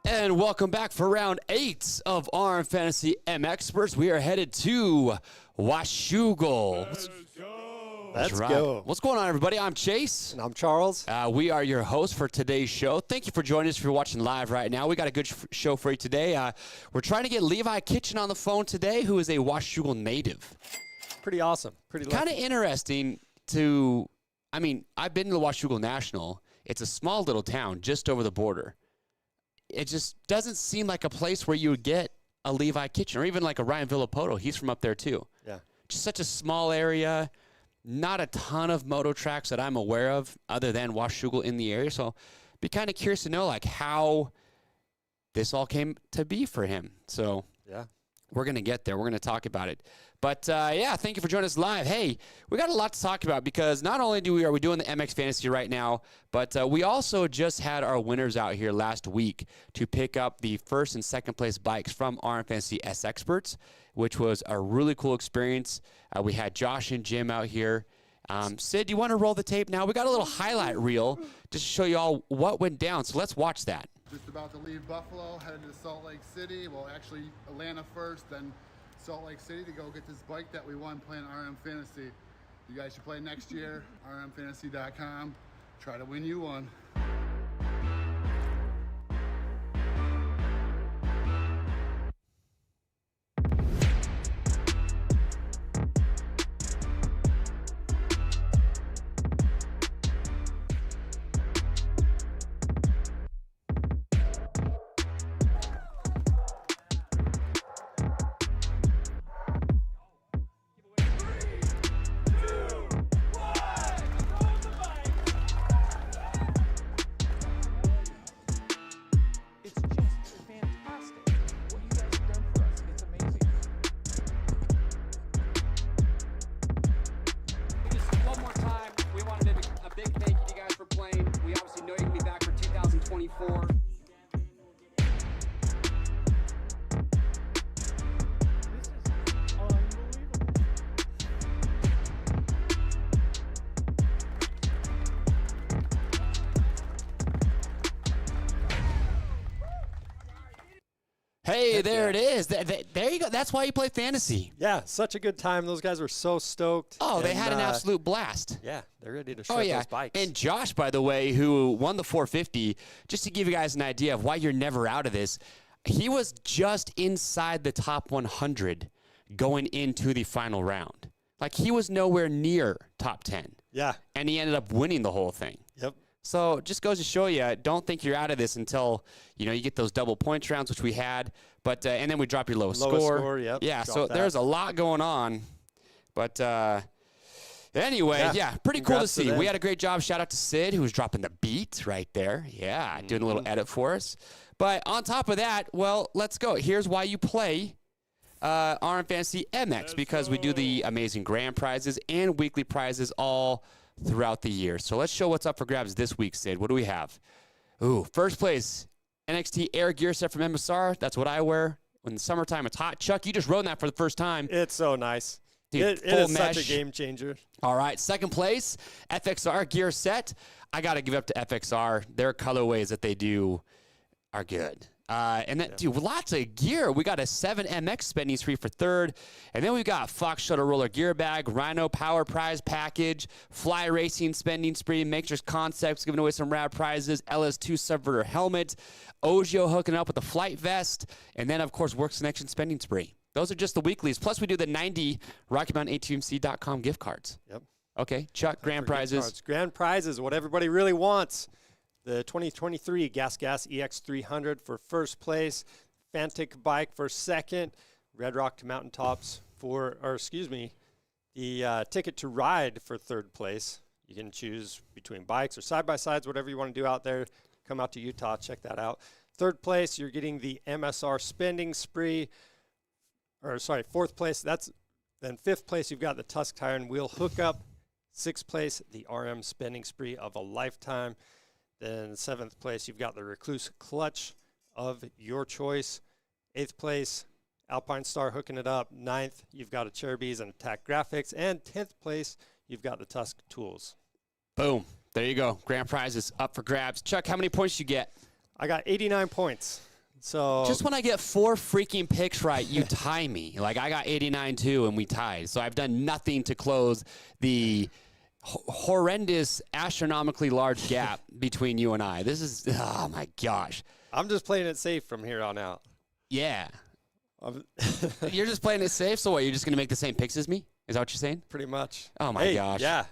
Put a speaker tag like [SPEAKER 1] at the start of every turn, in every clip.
[SPEAKER 1] And welcome back for round 8 of RM Fantasy MXperts. We are headed to Washougal.
[SPEAKER 2] Let's go.
[SPEAKER 1] What's going on, everybody? I'm Chase.
[SPEAKER 2] And I'm Charles.
[SPEAKER 1] We are your hosts for today's show. Thank you for joining us if you're watching live right now. We got a good show for you today. We're trying to get Levi Kitchen on the phone today, who is a Washougal native.
[SPEAKER 2] Pretty awesome. Pretty
[SPEAKER 1] kind of interesting to, I mean, I've been to the Washougal National. It's a small little town just over the border. It just doesn't seem like a place where you would get a Levi Kitchen or even like a Ryan Villapoto. He's from up there too.
[SPEAKER 2] Yeah.
[SPEAKER 1] Just such a small area. Not a ton of moto tracks that I'm aware of other than Washougal in the area. So be kind of curious to know like how this all came to be for him. So
[SPEAKER 2] yeah,
[SPEAKER 1] we're going to get there. We're going to talk about it. But, yeah, thank you for joining us live. Hey, we got a lot to talk about because not only are we doing the MX Fantasy right now, but we also just had our winners out here last week to pick up the first and second place bikes from RM Fantasy SXperts, which was a really cool experience. We had Josh and Jim out here. Sid, do you want to roll the tape now? We got a little highlight reel just to show you all what went down. So let's watch that.
[SPEAKER 3] Just about to leave Buffalo, headed to Salt Lake City. Well, actually Atlanta first, then Salt Lake City to go get this bike that we won playing RM Fantasy. You guys should play next year, rmfantasy.com. Try to win you one.
[SPEAKER 1] Hey, there it is. There you go. That's why you play fantasy.
[SPEAKER 2] Yeah, such a good time. Those guys were so stoked.
[SPEAKER 1] Oh, they had an absolute blast.
[SPEAKER 2] Yeah, they're ready to shred those bikes.
[SPEAKER 1] And Josh, by the way, who won the 450, just to give you guys an idea of why you're never out of this, he was just inside the top 100 going into the final round. Like, he was nowhere near top 10.
[SPEAKER 2] Yeah.
[SPEAKER 1] And he ended up winning the whole thing.
[SPEAKER 2] Yep.
[SPEAKER 1] So just goes to show you, don't think you're out of this until, you know, you get those double points rounds, which we had. But and then we drop your lowest score.
[SPEAKER 2] Yep.
[SPEAKER 1] Yeah, so there's a lot going on. But anyway, yeah, pretty cool to see. We had a great job. Shout out to Sid, who was dropping the beat right there. Yeah, doing a little edit for us. But on top of that, well, let's go. Here's why you play RM Fantasy MX, because we do the amazing grand prizes and weekly prizes all throughout the year. So let's show what's up for grabs this week, Sid. What do we have? Ooh, first place, NXT Air Gear Set from MSR. That's what I wear when the summertime it's hot. Chuck, you just rode that for the first time.
[SPEAKER 2] It's so nice.
[SPEAKER 1] Dude,
[SPEAKER 2] it is such a game changer. All
[SPEAKER 1] right, second place, FXR Gear Set. I got to give up to FXR. Their colorways that they do are good. And then, dude, lots of gear. We got a 7MX spending spree for third. And then we got Fox Shuttle Roller Gear Bag, Rhino Power Prize Package, Fly Racing spending spree, Matrix Concepts giving away some rad prizes, LS2 Subverter Helmet, Ogio hooking up with the Flight Vest, and then, of course, Works Connection spending spree. Those are just the weeklies. Plus, we do the 90 Rocky Mountain ATMC.com gift cards.
[SPEAKER 2] Yep.
[SPEAKER 1] Okay, Chuck, grand prizes.
[SPEAKER 2] Grand prizes, what everybody really wants. The 2023 Gas EX300 for first place, Fantic bike for second, Red Rock to Mountaintops the Ticket to Ride for third place. You can choose between bikes or side-by-sides, whatever you want to do out there. Come out to Utah, check that out. Third place, you're getting the MSR spending spree. Fourth place, then fifth place, you've got the Tusk Tire and Wheel hookup. Sixth place, the RM spending spree of a lifetime. Then seventh place, you've got the Recluse clutch of your choice. Eighth place, Alpine Star hooking it up. Ninth, you've got a Cherubies and Attack Graphics. And 10th place, you've got the Tusk tools.
[SPEAKER 1] Boom. There you go. Grand prizes up for grabs. Chuck, how many points you get?
[SPEAKER 2] I got 89 points. So
[SPEAKER 1] just when I get 4 freaking picks right, you tie me. Like I got 89 too, and we tied. So I've done nothing to close the horrendous, astronomically large gap between you and I. This is, oh my gosh.
[SPEAKER 2] I'm just playing it safe from here on out.
[SPEAKER 1] Yeah. You're just playing it safe? So what, you're just going to make the same picks as me? Is that what you're saying?
[SPEAKER 2] Pretty much.
[SPEAKER 1] Oh my gosh.
[SPEAKER 2] Yeah.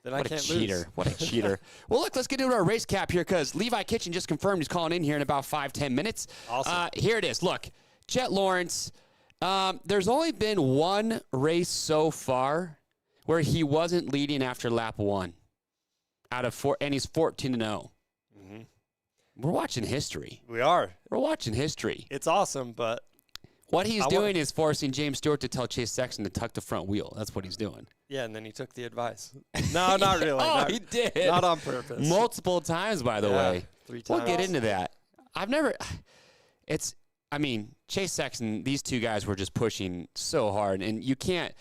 [SPEAKER 2] Then
[SPEAKER 1] What
[SPEAKER 2] I can't
[SPEAKER 1] a cheater.
[SPEAKER 2] lose.
[SPEAKER 1] What a cheater. Well, look, let's get into our race cap here because Levi Kitchen just confirmed he's calling in here in about 5-10 minutes.
[SPEAKER 2] Awesome.
[SPEAKER 1] Here it is. Look, Jett Lawrence, there's only been one race so far where he wasn't leading after lap 1 out of 4, and he's 14-0.
[SPEAKER 2] Mm-hmm.
[SPEAKER 1] We're watching history.
[SPEAKER 2] We are.
[SPEAKER 1] We're watching history.
[SPEAKER 2] It's awesome, but
[SPEAKER 1] What he's doing is forcing James Stewart to tell Chase Sexton to tuck the front wheel. That's what he's doing.
[SPEAKER 2] yeah, and then he took the advice. No, not really.
[SPEAKER 1] Oh,
[SPEAKER 2] not,
[SPEAKER 1] he did.
[SPEAKER 2] Not on purpose.
[SPEAKER 1] Multiple times, by the way.
[SPEAKER 2] 3 times.
[SPEAKER 1] We'll get into that. Chase Sexton, these two guys were just pushing so hard, and you can't,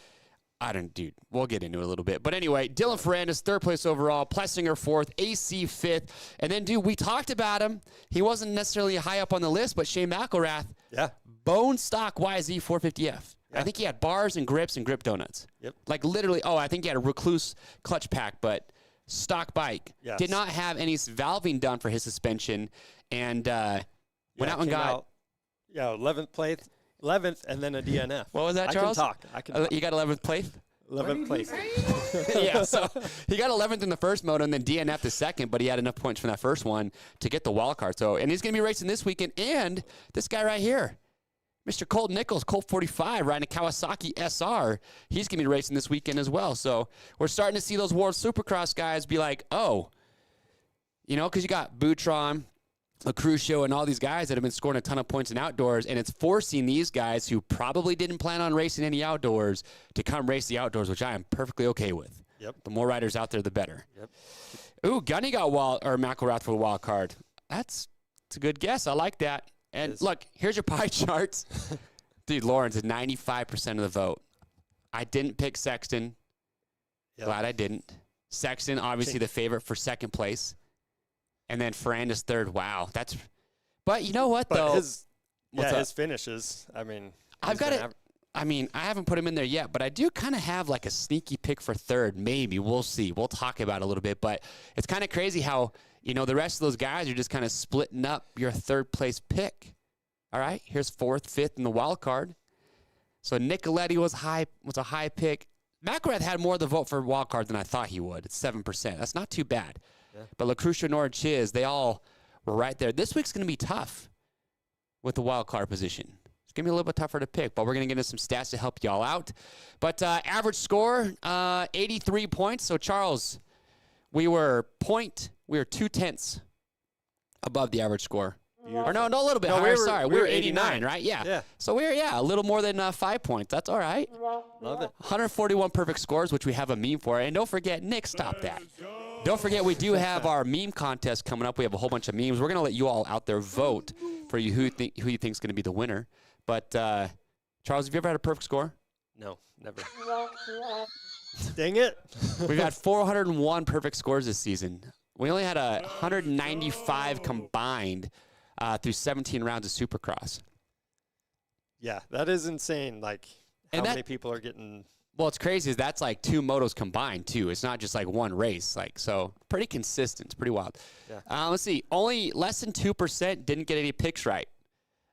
[SPEAKER 1] we'll get into it a little bit. But anyway, Dylan Ferrandis, 3rd place overall, Plessinger 4th, AC 5th. And then, we talked about him. He wasn't necessarily high up on the list, but Shane McElrath,
[SPEAKER 2] Yeah.
[SPEAKER 1] bone stock YZ 450F.
[SPEAKER 2] Yeah.
[SPEAKER 1] I think he had bars and grips and grip donuts.
[SPEAKER 2] Yep.
[SPEAKER 1] Like literally, I think he had a Recluse clutch pack, but stock bike.
[SPEAKER 2] Yes.
[SPEAKER 1] Did not have any valving done for his suspension, and went out and got.
[SPEAKER 2] 11th place. 11th, and then a DNF.
[SPEAKER 1] What was that, Charles?
[SPEAKER 2] I can talk.
[SPEAKER 1] You got 11th place?
[SPEAKER 2] 11th place.
[SPEAKER 1] Yeah, so he got 11th in the first moto and then DNF the second, but he had enough points from that first one to get the wild card. So, and he's going to be racing this weekend. And this guy right here, Mr. Colt Nichols, Colt 45, riding a Kawasaki SR. He's going to be racing this weekend as well. So we're starting to see those World Supercross guys be like, because you got Boutron, Crucio, and all these guys that have been scoring a ton of points in outdoors, and it's forcing these guys who probably didn't plan on racing any outdoors to come race the outdoors, which I am perfectly okay with.
[SPEAKER 2] Yep.
[SPEAKER 1] The more riders out there, the better.
[SPEAKER 2] Yep.
[SPEAKER 1] Ooh, Gunny got McElrath for the wild card. That's a good guess. I like that. And look, here's your pie charts. Dude, Lawrence is 95% of the vote. I didn't pick Sexton.
[SPEAKER 2] Yep.
[SPEAKER 1] Glad I didn't. Sexton, obviously the favorite for 2nd place. And then Ferrandis 3rd. Wow. But you know what, though?
[SPEAKER 2] His finishes, I
[SPEAKER 1] haven't put him in there yet, but I do kind of have like a sneaky pick for 3rd. Maybe. We'll see. We'll talk about it a little bit. But it's kind of crazy how, the rest of those guys are just kind of splitting up your 3rd place pick. All right. Here's 4th, 5th in the wild card. So Nicoletti was a high pick. McElrath had more of the vote for wild card than I thought he would. It's 7%. That's not too bad. Yeah. But LaCrucia, Nora, Chiz, they all were right there. This week's going to be tough with the wild card position. It's going to be a little bit tougher to pick, but we're going to get into some stats to help y'all out. But average score, 83 points. So, Charles, we were 2/10 above the average score. Beautiful. Or no, a little bit higher. We were 89, right? Yeah. So we were, a little more than 5 points. That's all right.
[SPEAKER 2] Love it.
[SPEAKER 1] 141 perfect scores, which we have a meme for. And don't forget, Nick, stop that. Don't forget, we do have our meme contest coming up. We have a whole bunch of memes. We're going to let you all out there vote for who you think is going to be the winner. But, Charles, have you ever had a perfect score?
[SPEAKER 2] No, never. Dang it.
[SPEAKER 1] We've had 401 perfect scores this season. We only had 195 combined through 17 rounds of Supercross.
[SPEAKER 2] Yeah, that is insane. Like, how many people are getting...
[SPEAKER 1] Well, it's crazy. That's like 2 motos combined, too. It's not just like one race. So pretty consistent. It's pretty wild. Yeah. Let's see. Only less than 2% didn't get any picks right.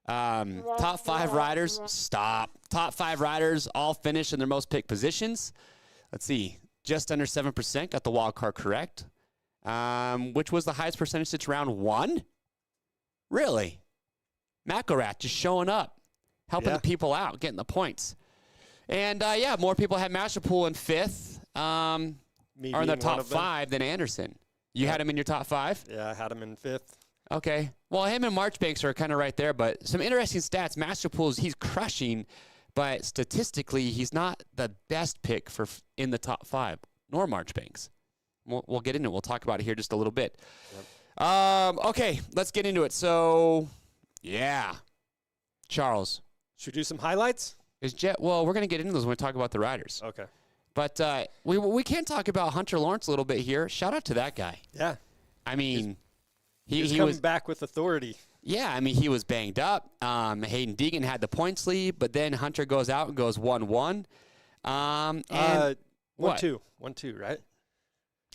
[SPEAKER 1] Top 5 riders. Stop. Top 5 riders all finished in their most picked positions. Let's see. Just under 7% got the wild card correct, which was the highest percentage since round 1. Really? McElrath just showing up, helping the people out, getting the points. And, more people had Masterpool in 5th or in the top 5 than Anderson. You had him in your top 5?
[SPEAKER 2] Yeah, I had him in 5th.
[SPEAKER 1] Okay. Well, him and Marchbanks are kind of right there, but some interesting stats. Masterpool's, he's crushing, but statistically, he's not the best pick in the top 5, nor Marchbanks. We'll get into it. We'll talk about it here just a little bit. Yep. Okay, let's get into it. So, Charles.
[SPEAKER 2] Should we do some highlights?
[SPEAKER 1] Is Jett? Well, we're going to get into those when we talk about the riders.
[SPEAKER 2] Okay.
[SPEAKER 1] But we can talk about Hunter Lawrence a little bit here. Shout out to that guy.
[SPEAKER 2] Yeah.
[SPEAKER 1] I mean,
[SPEAKER 2] he was coming back with authority.
[SPEAKER 1] Yeah, I mean, he was banged up. Hayden Deegan had the points lead, but then Hunter goes out and goes 1-1. And
[SPEAKER 2] 1-2.
[SPEAKER 1] what?
[SPEAKER 2] 1-2, right?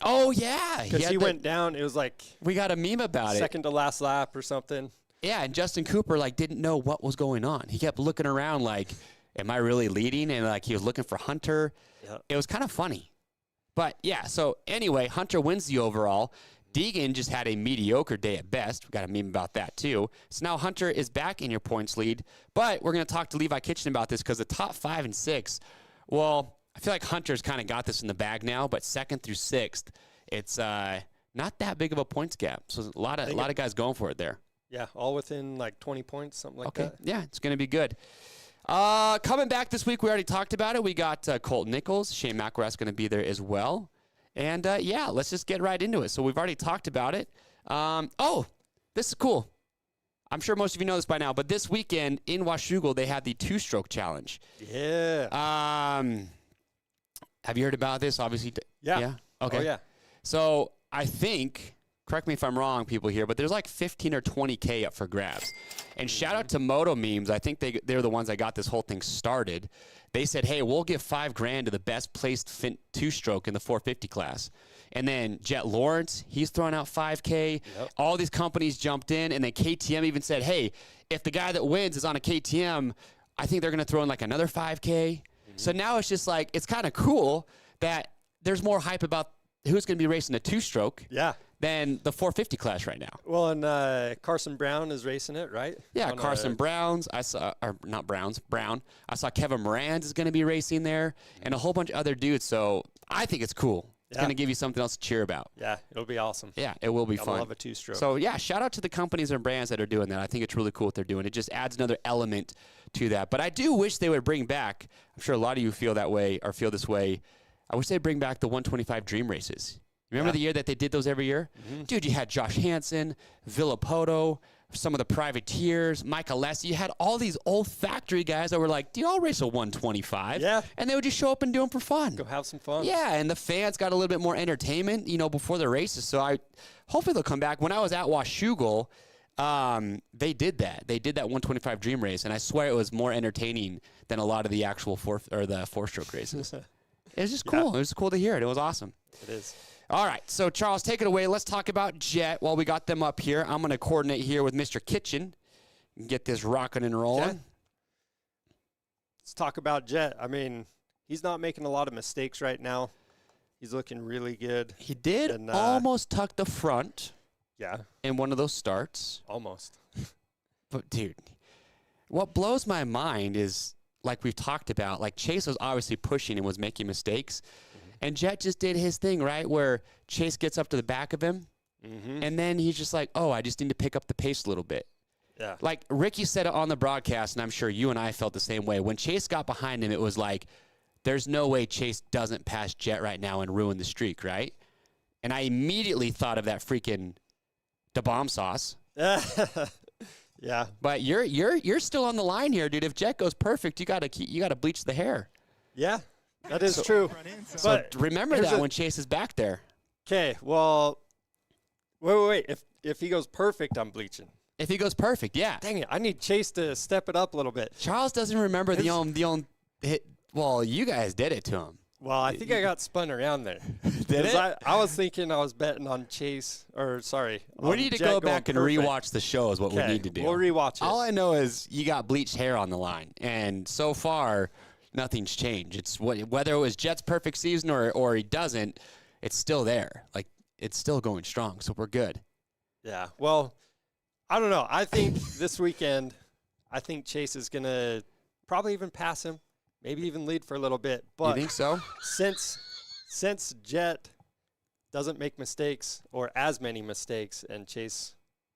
[SPEAKER 1] Oh, yeah.
[SPEAKER 2] Because he went down. It was like
[SPEAKER 1] we got a meme about it.
[SPEAKER 2] Second to last lap or something.
[SPEAKER 1] Yeah, and Justin Cooper, like, didn't know what was going on. He kept looking around like, am I really leading? And, like, he was looking for Hunter.
[SPEAKER 2] Yep.
[SPEAKER 1] It was kind of funny. But, yeah, so anyway, Hunter wins the overall. Deegan just had a mediocre day at best. We got a meme about that, too. So now Hunter is back in your points lead. But we're going to talk to Levi Kitchen about this because the top 5 and 6, well, I feel like Hunter's kind of got this in the bag now. But 2nd through 6th, it's not that big of a points gap. So a lot of guys going for it there.
[SPEAKER 2] Yeah, all within like 20 points, something like that.
[SPEAKER 1] Yeah, it's going to be good. Coming back this week, we already talked about it. We got Colt Nichols. Shane McElrath's going to be there as well. And, yeah, let's just get right into it. So we've already talked about it. Oh, this is cool. I'm sure most of you know this by now, but this weekend in Washougal, they had the 2-stroke challenge.
[SPEAKER 2] Yeah.
[SPEAKER 1] Have you heard about this? Obviously.
[SPEAKER 2] Yeah.
[SPEAKER 1] Okay.
[SPEAKER 2] Oh, yeah.
[SPEAKER 1] So I think, correct me if I'm wrong, people here, but there's like 15 or 20K up for grabs. And shout out to Moto Memes. I think they're the ones that got this whole thing started. They said, hey, we'll give $5,000 to the best placed 2-stroke in the 450 class. And then Jett Lawrence, he's throwing out $5K.
[SPEAKER 2] Yep.
[SPEAKER 1] All these companies jumped in, and then KTM even said, hey, if the guy that wins is on a KTM, I think they're going to throw in like another $5K. Mm-hmm. So now it's just like, it's kind of cool that there's more hype about who's going to be racing a 2-stroke.
[SPEAKER 2] Yeah.
[SPEAKER 1] Than the 450 class right now.
[SPEAKER 2] Well, and Carson Brown is racing it, right?
[SPEAKER 1] Yeah, Carson Brown. I saw I saw Kevin Moran is going to be racing there, and a whole bunch of other dudes. So I think it's cool. It's going to give you something else to cheer about.
[SPEAKER 2] Yeah, it'll be awesome.
[SPEAKER 1] Yeah, it will be fun.
[SPEAKER 2] I love a 2-stroke.
[SPEAKER 1] So yeah, shout out to the companies and brands that are doing that. I think it's really cool what they're doing. It just adds another element to that. But I do wish they would bring back. I'm sure a lot of you feel that way or feel this way. I wish they'd bring back the 125 Dream Races. Remember the year that they did those every year? Mm-hmm. Dude, you had Josh Hansen, Villapoto, some of the privateers, Mike Alessi. You had all these old factory guys that were like, dude, I'll race a 125.
[SPEAKER 2] Yeah.
[SPEAKER 1] And they would just show up and do them for fun.
[SPEAKER 2] Go have some fun.
[SPEAKER 1] Yeah, and the fans got a little bit more entertainment, before the races. So hopefully they'll come back. When I was at Washougal, they did that. They did that 125 Dream Race, and I swear it was more entertaining than a lot of the actual 4-stroke races. It was just cool. It was cool to hear it. It was awesome.
[SPEAKER 2] It is.
[SPEAKER 1] All right, so Charles, take it away. Let's talk about Jett while we got them up here. I'm going to coordinate here with Mr. Kitchen and get this rocking and rolling.
[SPEAKER 2] Jett. Let's talk about Jett. I mean, he's not making a lot of mistakes right now. He's looking really good.
[SPEAKER 1] He did almost tuck the front in one of those starts.
[SPEAKER 2] Almost.
[SPEAKER 1] But, dude, what blows my mind is, like we've talked about, like Chase was obviously pushing and was making mistakes. And Jett just did his thing, right, where Chase gets up to the back of him, and then he's just like, oh, I just need to pick up the pace a little bit.
[SPEAKER 2] Yeah.
[SPEAKER 1] Like Ricky said it on the broadcast, and I'm sure you and I felt the same way. When Chase got behind him, it was like, there's no way Chase doesn't pass Jett right now and ruin the streak, right? And I immediately thought of that freaking the bomb sauce.
[SPEAKER 2] Yeah.
[SPEAKER 1] But you're still on the line here, dude. If Jett goes perfect, you gotta bleach the hair.
[SPEAKER 2] Yeah. That is true.
[SPEAKER 1] So remember that when Chase is back there.
[SPEAKER 2] Okay, well, wait. If he goes perfect, I'm bleaching.
[SPEAKER 1] If he goes perfect, yeah.
[SPEAKER 2] Dang it, I need Chase to step it up a little bit.
[SPEAKER 1] Charles doesn't remember the own hit. Well, you guys did it to him.
[SPEAKER 2] Well, I think I got spun around there.
[SPEAKER 1] Did it?
[SPEAKER 2] I was thinking I was betting on Chase,
[SPEAKER 1] we need to go back and rewatch the show is what we need to do.
[SPEAKER 2] We'll rewatch it.
[SPEAKER 1] All I know is you got bleached hair on the line, and so far, nothing's changed. It's whether it was Jett's perfect season or he doesn't, it's still there. Like, it's still going strong, so we're good.
[SPEAKER 2] Yeah, well, I don't know. I think this weekend, Chase is going to probably even pass him, maybe even lead for a little bit. But
[SPEAKER 1] you think so?
[SPEAKER 2] Since Jett doesn't make mistakes or as many mistakes, and Chase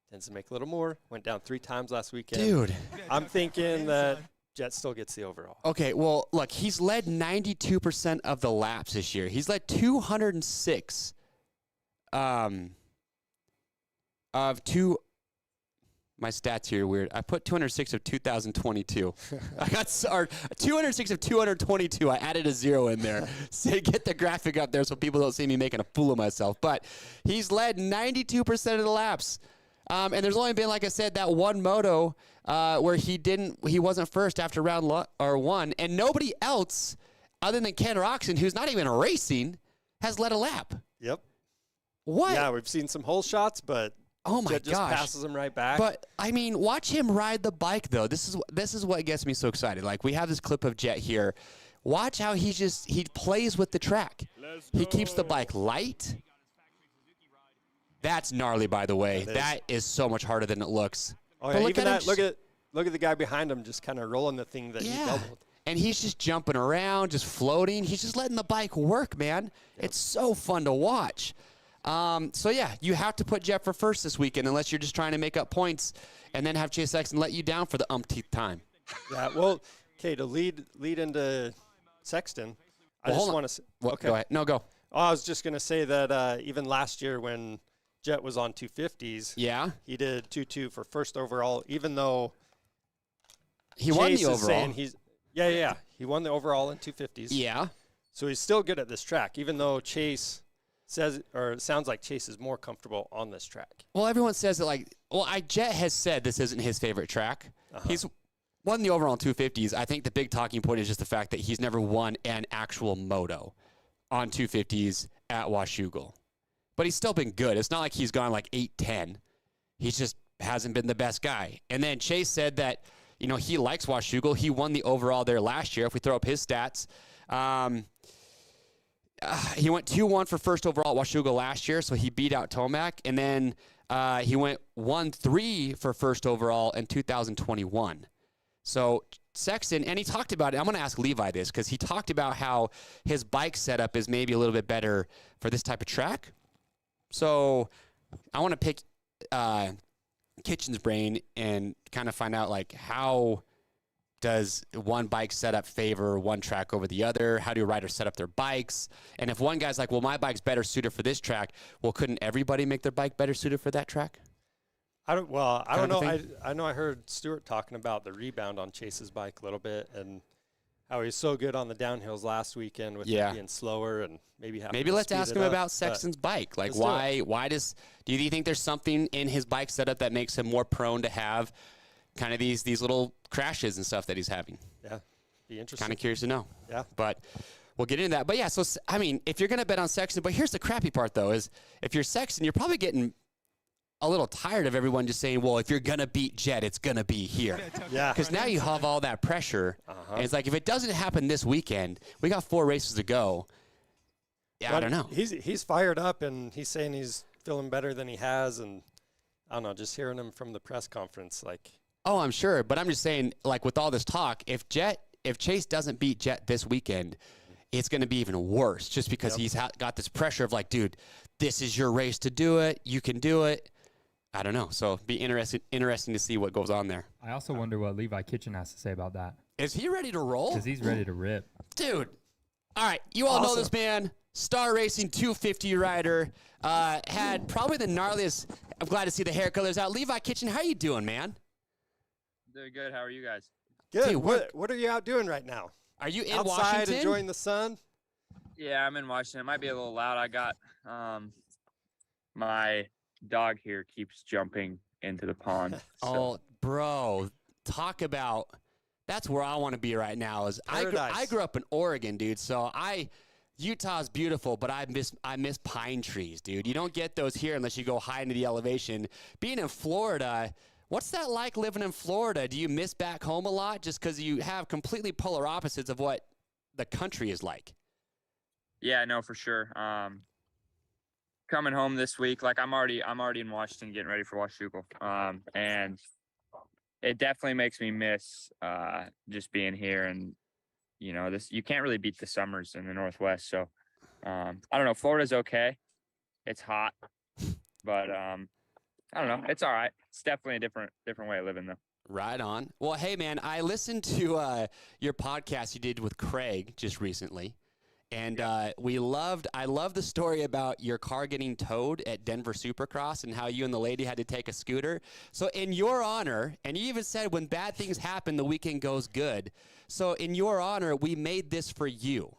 [SPEAKER 2] tends to make a little more, went down 3 times last weekend.
[SPEAKER 1] Dude.
[SPEAKER 2] I'm thinking that Jett still gets the overall.
[SPEAKER 1] Okay, well, look, he's led 92% of the laps this year. He's led 206 of two. My stats here are weird. I put 206 of 2022. I got 206 of 222. I added a 0 in there. So get the graphic up there so people don't see me making a fool of myself. But he's led 92% of the laps. And there's only been, like I said, that one moto where he wasn't first after round one, and nobody else other than Ken Roxon, who's not even racing, has led a lap.
[SPEAKER 2] Yep.
[SPEAKER 1] What?
[SPEAKER 2] Yeah, we've seen some hole shots, but
[SPEAKER 1] oh my
[SPEAKER 2] Jett just passes them right back.
[SPEAKER 1] But I mean, watch him ride the bike though. This is what gets me so excited. Like, we have this clip of Jett here. Watch how he plays with the track. He keeps the bike light. That's gnarly, by the way. That is so much harder than it looks.
[SPEAKER 2] Oh yeah, even that. Look at the guy behind him, just kind of rolling the thing that he doubled.
[SPEAKER 1] And he's just jumping around, just floating. He's just letting the bike work, man. Yep. It's so fun to watch. So yeah, you have to put Jett for first this weekend, unless you're just trying to make up points, and then have Chase Sexton let you down for the umpteenth time.
[SPEAKER 2] Yeah. Well, okay, to lead into Sexton, I just want to. Okay.
[SPEAKER 1] Go ahead. No, go.
[SPEAKER 2] Oh, I was just gonna say that even last year when Jett was on 250s.
[SPEAKER 1] Yeah.
[SPEAKER 2] He did 2-2 for first overall, even though
[SPEAKER 1] he won the overall.
[SPEAKER 2] He won the overall in 250s.
[SPEAKER 1] Yeah.
[SPEAKER 2] So he's still good at this track, even though Chase it sounds like Chase is more comfortable on this track.
[SPEAKER 1] Well, everyone says that Jett has said this isn't his favorite track. He's won the overall in 250s. I think the big talking point is just the fact that he's never won an actual moto on 250s at Washougal. But he's still been good. It's not like he's gone like 8-10. He just hasn't been the best guy. And then Chase said that, he likes Washougal. He won the overall there last year. If we throw up his stats, he went 2-1 for first overall at Washougal last year, so he beat out Tomac. And then he went 1-3 for first overall in 2021. So Sexton, and he talked about it. I'm going to ask Levi this because he talked about how his bike setup is maybe a little bit better for this type of track. So I want to pick Kitchen's brain and kind of find out, how does one bike setup favor one track over the other? How do riders set up their bikes? And if one guy's like, well, my bike's better suited for this track, well, couldn't everybody make their bike better suited for that track?
[SPEAKER 2] I don't know. I know I heard Stuart talking about the rebound on Chase's bike a little bit and how he's so good on the downhills last weekend with it being slower and maybe
[SPEAKER 1] let's ask him about Sexton's bike. Like, why do you think there's something in his bike setup that makes him more prone to have kind of these little crashes and stuff that he's having?
[SPEAKER 2] Yeah, be interesting.
[SPEAKER 1] Kind of curious to know.
[SPEAKER 2] Yeah,
[SPEAKER 1] but we'll get into that. But yeah, so I mean, if you're gonna bet on Sexton, but here's the crappy part though, is if you're Sexton, you're probably getting a little tired of everyone just saying, well, if you're going to beat Jett, it's going to be here.
[SPEAKER 2] Yeah.
[SPEAKER 1] Because now you have all that pressure. And it's like, if it doesn't happen this weekend, we got 4 races to go. Yeah, but I don't know.
[SPEAKER 2] He's fired up, and he's saying he's feeling better than he has. And I don't know, just hearing him from the press conference,
[SPEAKER 1] Oh, I'm sure. But I'm just saying, with all this talk, if Chase doesn't beat Jett this weekend, it's going to be even worse just because he's got this pressure of dude, this is your race to do it. You can do it. I don't know. So be interesting to see what goes on there.
[SPEAKER 4] I also wonder what Levi Kitchen has to say about that.
[SPEAKER 1] Is he ready to roll?
[SPEAKER 4] Because he's ready to rip.
[SPEAKER 1] Dude. All right. You all know this man. Star Racing 250 rider. Had probably the gnarliest. I'm glad to see the hair colors out. Levi Kitchen, how you doing, man?
[SPEAKER 5] Doing good. How are you guys?
[SPEAKER 2] Good. Dude, what are you out doing right now?
[SPEAKER 1] Are you in
[SPEAKER 2] outside
[SPEAKER 1] Washington?
[SPEAKER 2] Enjoying the sun?
[SPEAKER 5] Yeah, I'm in Washington. It might be a little loud. I got my dog here keeps jumping into the pond. So.
[SPEAKER 1] Oh, bro, talk about that's where I want to be right now. I grew up in Oregon, dude. So Utah's beautiful, but I miss pine trees, dude. You don't get those here unless you go high into the elevation. Being in Florida, what's that like living in Florida? Do you miss back home a lot just because you have completely polar opposites of what the country is like?
[SPEAKER 5] Yeah, no, for sure. Coming home this week, I'm already in Washington getting ready for Washougal. And it definitely makes me miss just being here. And, you can't really beat the summers in the Northwest. So, I don't know. Florida's okay. It's hot, but I don't know. It's all right. It's definitely a different way of living, though.
[SPEAKER 1] Right on. Well, hey, man, I listened to your podcast you did with Craig just recently. And I love the story about your car getting towed at Denver Supercross and how you and the lady had to take a scooter. So in your honor, and you even said when bad things happen, the weekend goes good. So in your honor, we made this for you.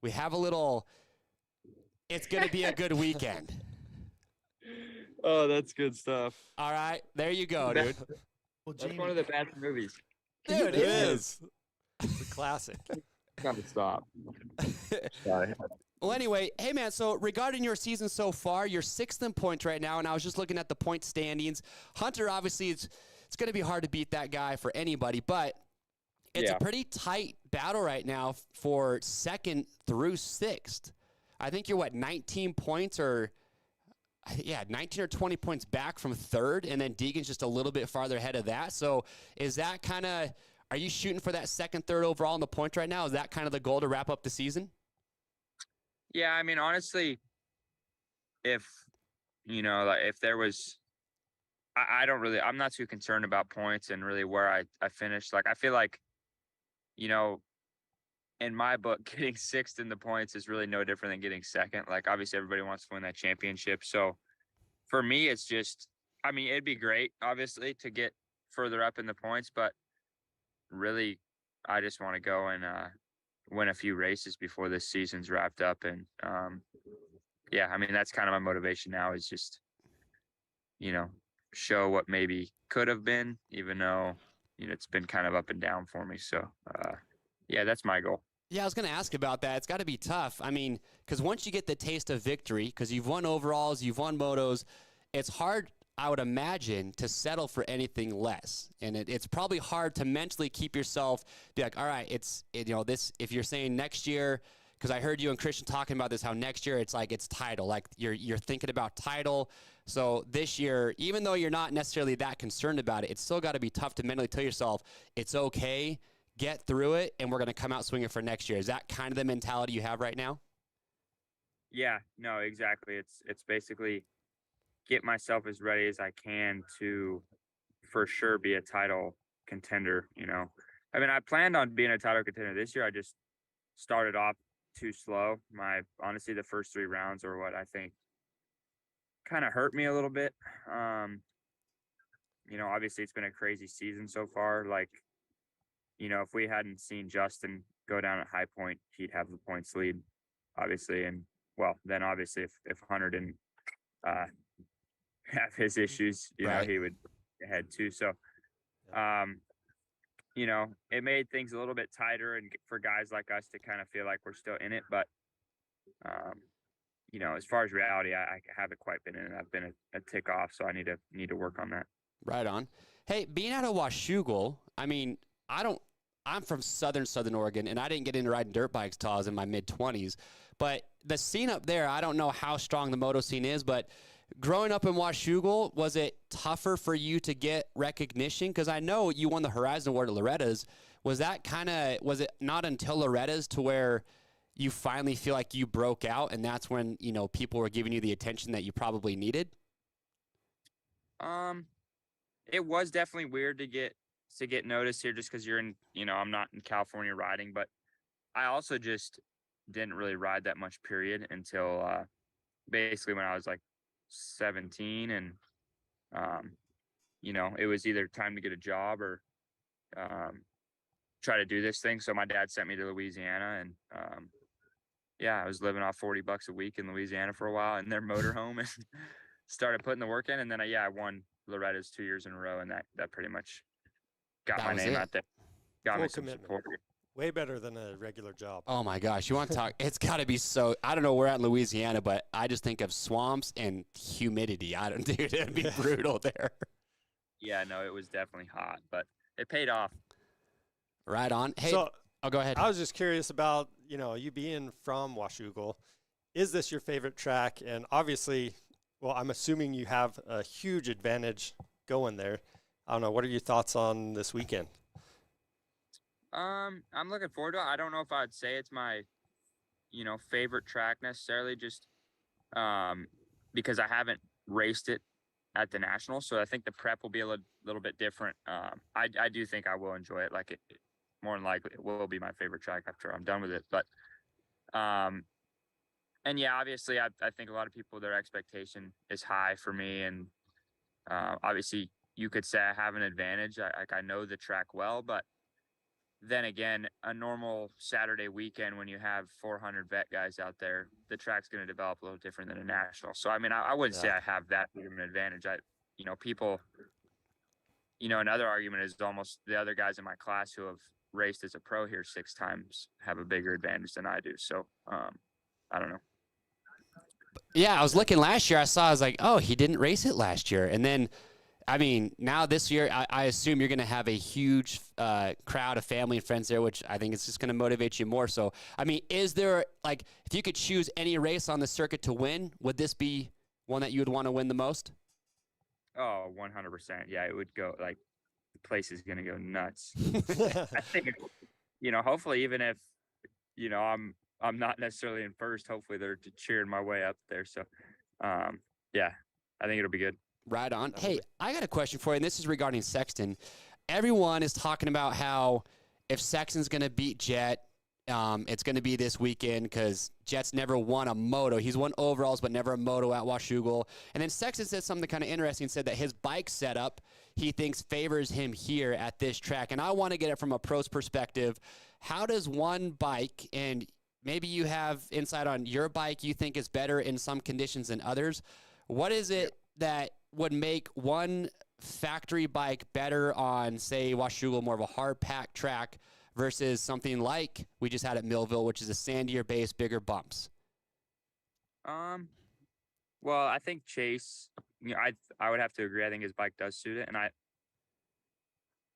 [SPEAKER 1] We have a little, it's going to be a good weekend.
[SPEAKER 5] Oh, that's good stuff.
[SPEAKER 1] All right, there you go, dude.
[SPEAKER 6] Well,
[SPEAKER 5] That's
[SPEAKER 6] Jamie,
[SPEAKER 5] one of the best movies.
[SPEAKER 1] Dude, it is.
[SPEAKER 2] It's a classic.
[SPEAKER 5] Gotta stop. Sorry.
[SPEAKER 1] Well, anyway, hey, man, so regarding your season so far, you're 6th in points right now, and I was just looking at the point standings. Hunter, obviously, it's going to be hard to beat that guy for anybody, but it's a pretty tight battle right now for 2nd through 6th. I think you're, 19 points or 19 or 20 points back from 3rd, and then Deegan's just a little bit farther ahead of that. So is that kind of – are you shooting for that 2nd, 3rd overall in the points right now? Is that kind of the goal to wrap up the season?
[SPEAKER 5] Yeah, I mean, honestly, if, if there was – I'm not too concerned about points and really where I finished. Like, I feel like, in my book, getting 6th in the points is really no different than getting 2nd. Like, obviously, everybody wants to win that championship. So, for me, it's just, I mean, it'd be great, obviously, to get further up in the points. But really, I just want to go and win a few races before this season's wrapped up. And, I mean, that's kind of my motivation now is just, show what maybe could have been, even though, it's been kind of up and down for me. So, that's my goal.
[SPEAKER 1] Yeah, I was going to ask about that. It's got to be tough. I mean, because once you get the taste of victory, because you've won overalls, you've won motos, it's hard, I would imagine, to settle for anything less. And it's probably hard to mentally keep yourself, be like, all right, this, if you're saying next year, because I heard you and Christian talking about this, how next year it's like it's title, like you're thinking about title. So this year, even though you're not necessarily that concerned about it, it's still got to be tough to mentally tell yourself it's okay, get through it, and we're going to come out swinging for next year. Is that kind of the mentality you have right now?
[SPEAKER 5] Yeah, no, exactly. It's basically get myself as ready as I can to for sure be a title contender, I mean, I planned on being a title contender this year. I just started off too slow. Honestly, the first 3 rounds are what I think kind of hurt me a little bit. Obviously it's been a crazy season so far. Like, if we hadn't seen Justin go down at High Point, he'd have the points lead, obviously. And then obviously if Hunter didn't have his issues, he would ahead too. So, it made things a little bit tighter and for guys like us to kind of feel like we're still in it. But, as far as reality, I haven't quite been in it. I've been a tick off, so I need to work on that.
[SPEAKER 1] Right on. Hey, being out of Washougal, I mean, I'm from southern Oregon, and I didn't get into riding dirt bikes till I was in my mid-20s. But the scene up there, I don't know how strong the moto scene is, but growing up in Washougal, was it tougher for you to get recognition? Because I know you won the Horizon Award at Loretta's. Was it not until Loretta's to where you finally feel like you broke out, and that's when, people were giving you the attention that you probably needed?
[SPEAKER 5] It was definitely weird to get noticed here just because you're in, I'm not in California riding, but I also just didn't really ride that much period until basically when I was like 17 and, it was either time to get a job or try to do this thing. So my dad sent me to Louisiana and, I was living off $40 a week in Louisiana for a while in their motorhome and started putting the work in. And then I won Loretta's 2 years in a row. And that pretty much got my name out there. Got me some support.
[SPEAKER 2] Way better than a regular job.
[SPEAKER 1] Oh my gosh. You want to talk? It's got to be so, I don't know where at in Louisiana, but I just think of swamps and humidity. Dude, it'd be brutal there.
[SPEAKER 5] Yeah, no, it was definitely hot, but it paid off.
[SPEAKER 1] Right on. Hey, go ahead.
[SPEAKER 2] I was just curious about, you being from Washougal. Is this your favorite track? And obviously, I'm assuming you have a huge advantage going there. I don't know. What are your thoughts on this weekend?
[SPEAKER 5] I'm looking forward to it. I don't know if I'd say it's my, favorite track necessarily, just because I haven't raced it at the Nationals. So I think the prep will be a little bit different. I do think I will enjoy it. Like it more than likely it will be my favorite track after I'm done with it. But, and yeah, obviously I think a lot of people, their expectation is high for me. And obviously you could say I have an advantage. I know the track well, but then again, a normal Saturday weekend when you have 400 vet guys out there, the track's going to develop a little different than a national. So, I mean, I wouldn't say I have that big of an advantage. People, another argument is almost the other guys in my class who have raced as a pro here 6 times have a bigger advantage than I do. So, I don't know.
[SPEAKER 1] Yeah, I was looking last year. I was like, oh, he didn't race it last year. And then, I mean, now this year, I assume you're going to have a huge crowd of family and friends there, which I think is just going to motivate you more. So, I mean, is there, like, if you could choose any race on the circuit to win, would this be one that you would want to win the most?
[SPEAKER 5] Oh, 100%. Yeah, it would go, like, the place is going to go nuts. I think, hopefully, even if, I'm not necessarily in first, hopefully they're cheering my way up there. So, yeah, I think it'll be good.
[SPEAKER 1] Right on. Hey, I got a question for you, and this is regarding Sexton. Everyone is talking about how if Sexton's going to beat Jett, it's going to be this weekend because Jett's never won a moto. He's won overalls, but never a moto at Washougal. And then Sexton said something kind of interesting, said that his bike setup he thinks favors him here at this track. And I want to get it from a pro's perspective. How does one bike, and maybe you have insight on your bike you think is better in some conditions than others, what is it that would make one factory bike better on, say, Washougal, more of a hard-packed track, versus something like we just had at Millville, which is a sandier base, bigger bumps?
[SPEAKER 5] Well, I think Chase, I would have to agree. I think his bike does suit it, and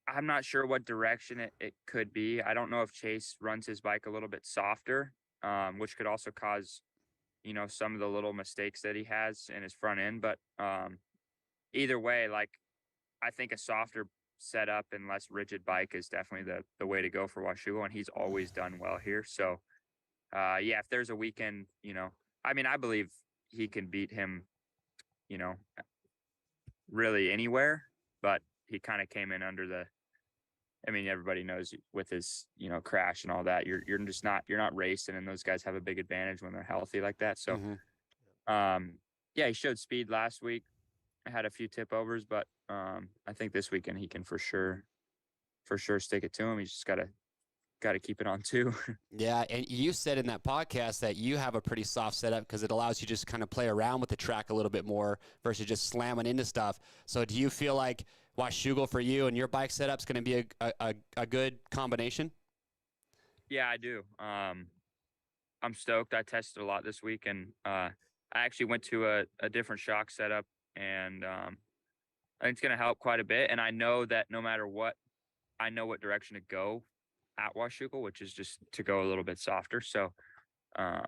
[SPEAKER 5] I'm not sure what direction it could be. I don't know if Chase runs his bike a little bit softer, which could also cause, some of the little mistakes that he has in his front end. But either way, like, I think a softer setup and less rigid bike is definitely the way to go for Washougal, and he's always done well here. So, if there's a weekend, I believe he can beat him, really anywhere, but he kind of came in under everybody knows with his, crash and all that, you're not racing, and those guys have a big advantage when they're healthy like that. So, he showed speed last week. I had a few tip overs, but I think this weekend he can for sure stick it to him. He's just got to keep it on too.
[SPEAKER 1] Yeah, and you said in that podcast that you have a pretty soft setup because it allows you just kind of play around with the track a little bit more versus just slamming into stuff. So do you feel like Washougal for you and your bike setup is going to be a good combination?
[SPEAKER 5] Yeah, I do. I'm stoked. I tested a lot this week, and I actually went to a different shock setup, and I think it's going to help quite a bit. And I know that no matter what, I know what direction to go at Washougal, which is just to go a little bit softer. So, I'm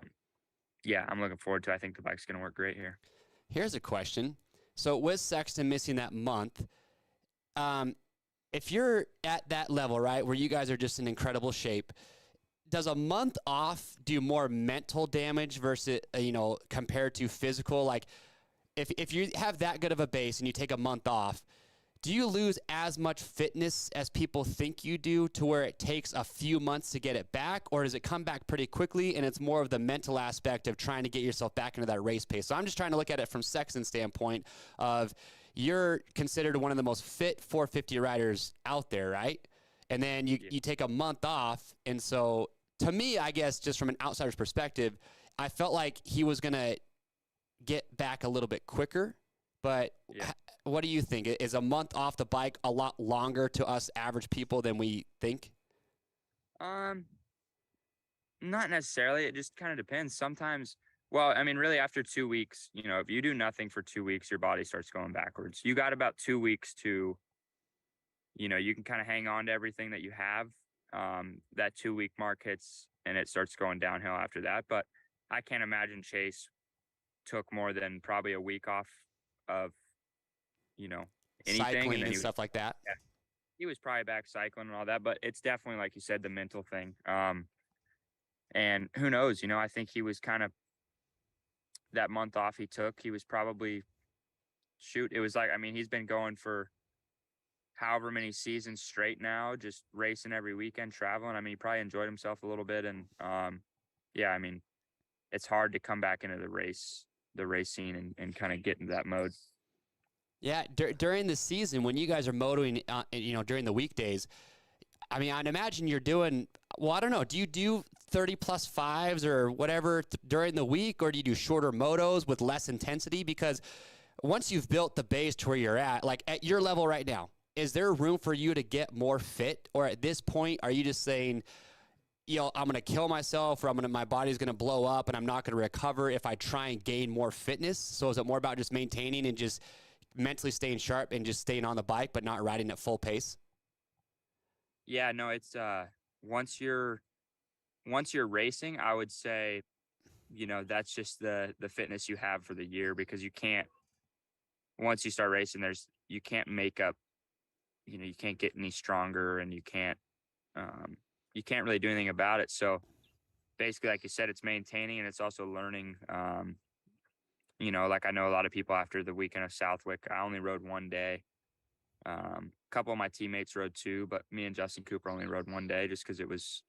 [SPEAKER 5] looking forward to it. I think the bike's going to work great here.
[SPEAKER 1] Here's a question. So with Sexton missing that month, if you're at that level, right, where you guys are just in incredible shape, does a month off do more mental damage versus, compared to physical? Like, if you have that good of a base and you take a month off, do you lose as much fitness as people think you do to where it takes a few months to get it back, or does it come back pretty quickly and it's more of the mental aspect of trying to get yourself back into that race pace? So I'm just trying to look at it from Sexton's standpoint of you're considered one of the most fit 450 riders out there, right? And then you take a month off. And so to me, I guess just from an outsider's perspective, I felt like he was going to get back a little bit quicker. But what do you think? Is a month off the bike a lot longer to us average people than we think?
[SPEAKER 5] Not necessarily. It just kind of depends. Sometimes, really after 2 weeks, if you do nothing for 2 weeks, your body starts going backwards. You got about 2 weeks to, you can kind of hang on to everything that you have. That 2 week mark hits and it starts going downhill after that. But I can't imagine Chase took more than probably a week off of, anything.
[SPEAKER 1] Cycling and stuff like that.
[SPEAKER 5] Yeah, he was probably back cycling and all that, but it's definitely, like you said, the mental thing. And who knows, I think he was kind of, that month off he took, he was probably, it was like, he's been going for however many seasons straight now, just racing every weekend, traveling. He probably enjoyed himself a little bit. And it's hard to come back into the race scene and kind of get into that mode.
[SPEAKER 1] Yeah, during the season, when you guys are motoing, during the weekdays, I mean, I'd imagine you're doing, well, I don't know. Do you do 30 plus fives or whatever during the week, or do you do shorter motos with less intensity? Because once you've built the base to where you're at, like at your level right now, is there room for you to get more fit? Or at this point, are you just saying, I'm going to kill myself, or my body's going to blow up and I'm not going to recover if I try and gain more fitness? So is it more about just maintaining and just mentally staying sharp and just staying on the bike, but not riding at full pace?
[SPEAKER 5] Yeah, no, it's once you're racing, I would say, that's just the fitness you have for the year, because you can't, once you start racing, you can't make up, you can't get any stronger, and you can't really do anything about it. So basically, like you said, it's maintaining, and it's also learning. Like I know a lot of people after the weekend of Southwick, I only rode one day. A couple of my teammates rode 2, but me and Justin Cooper only rode one day just because it was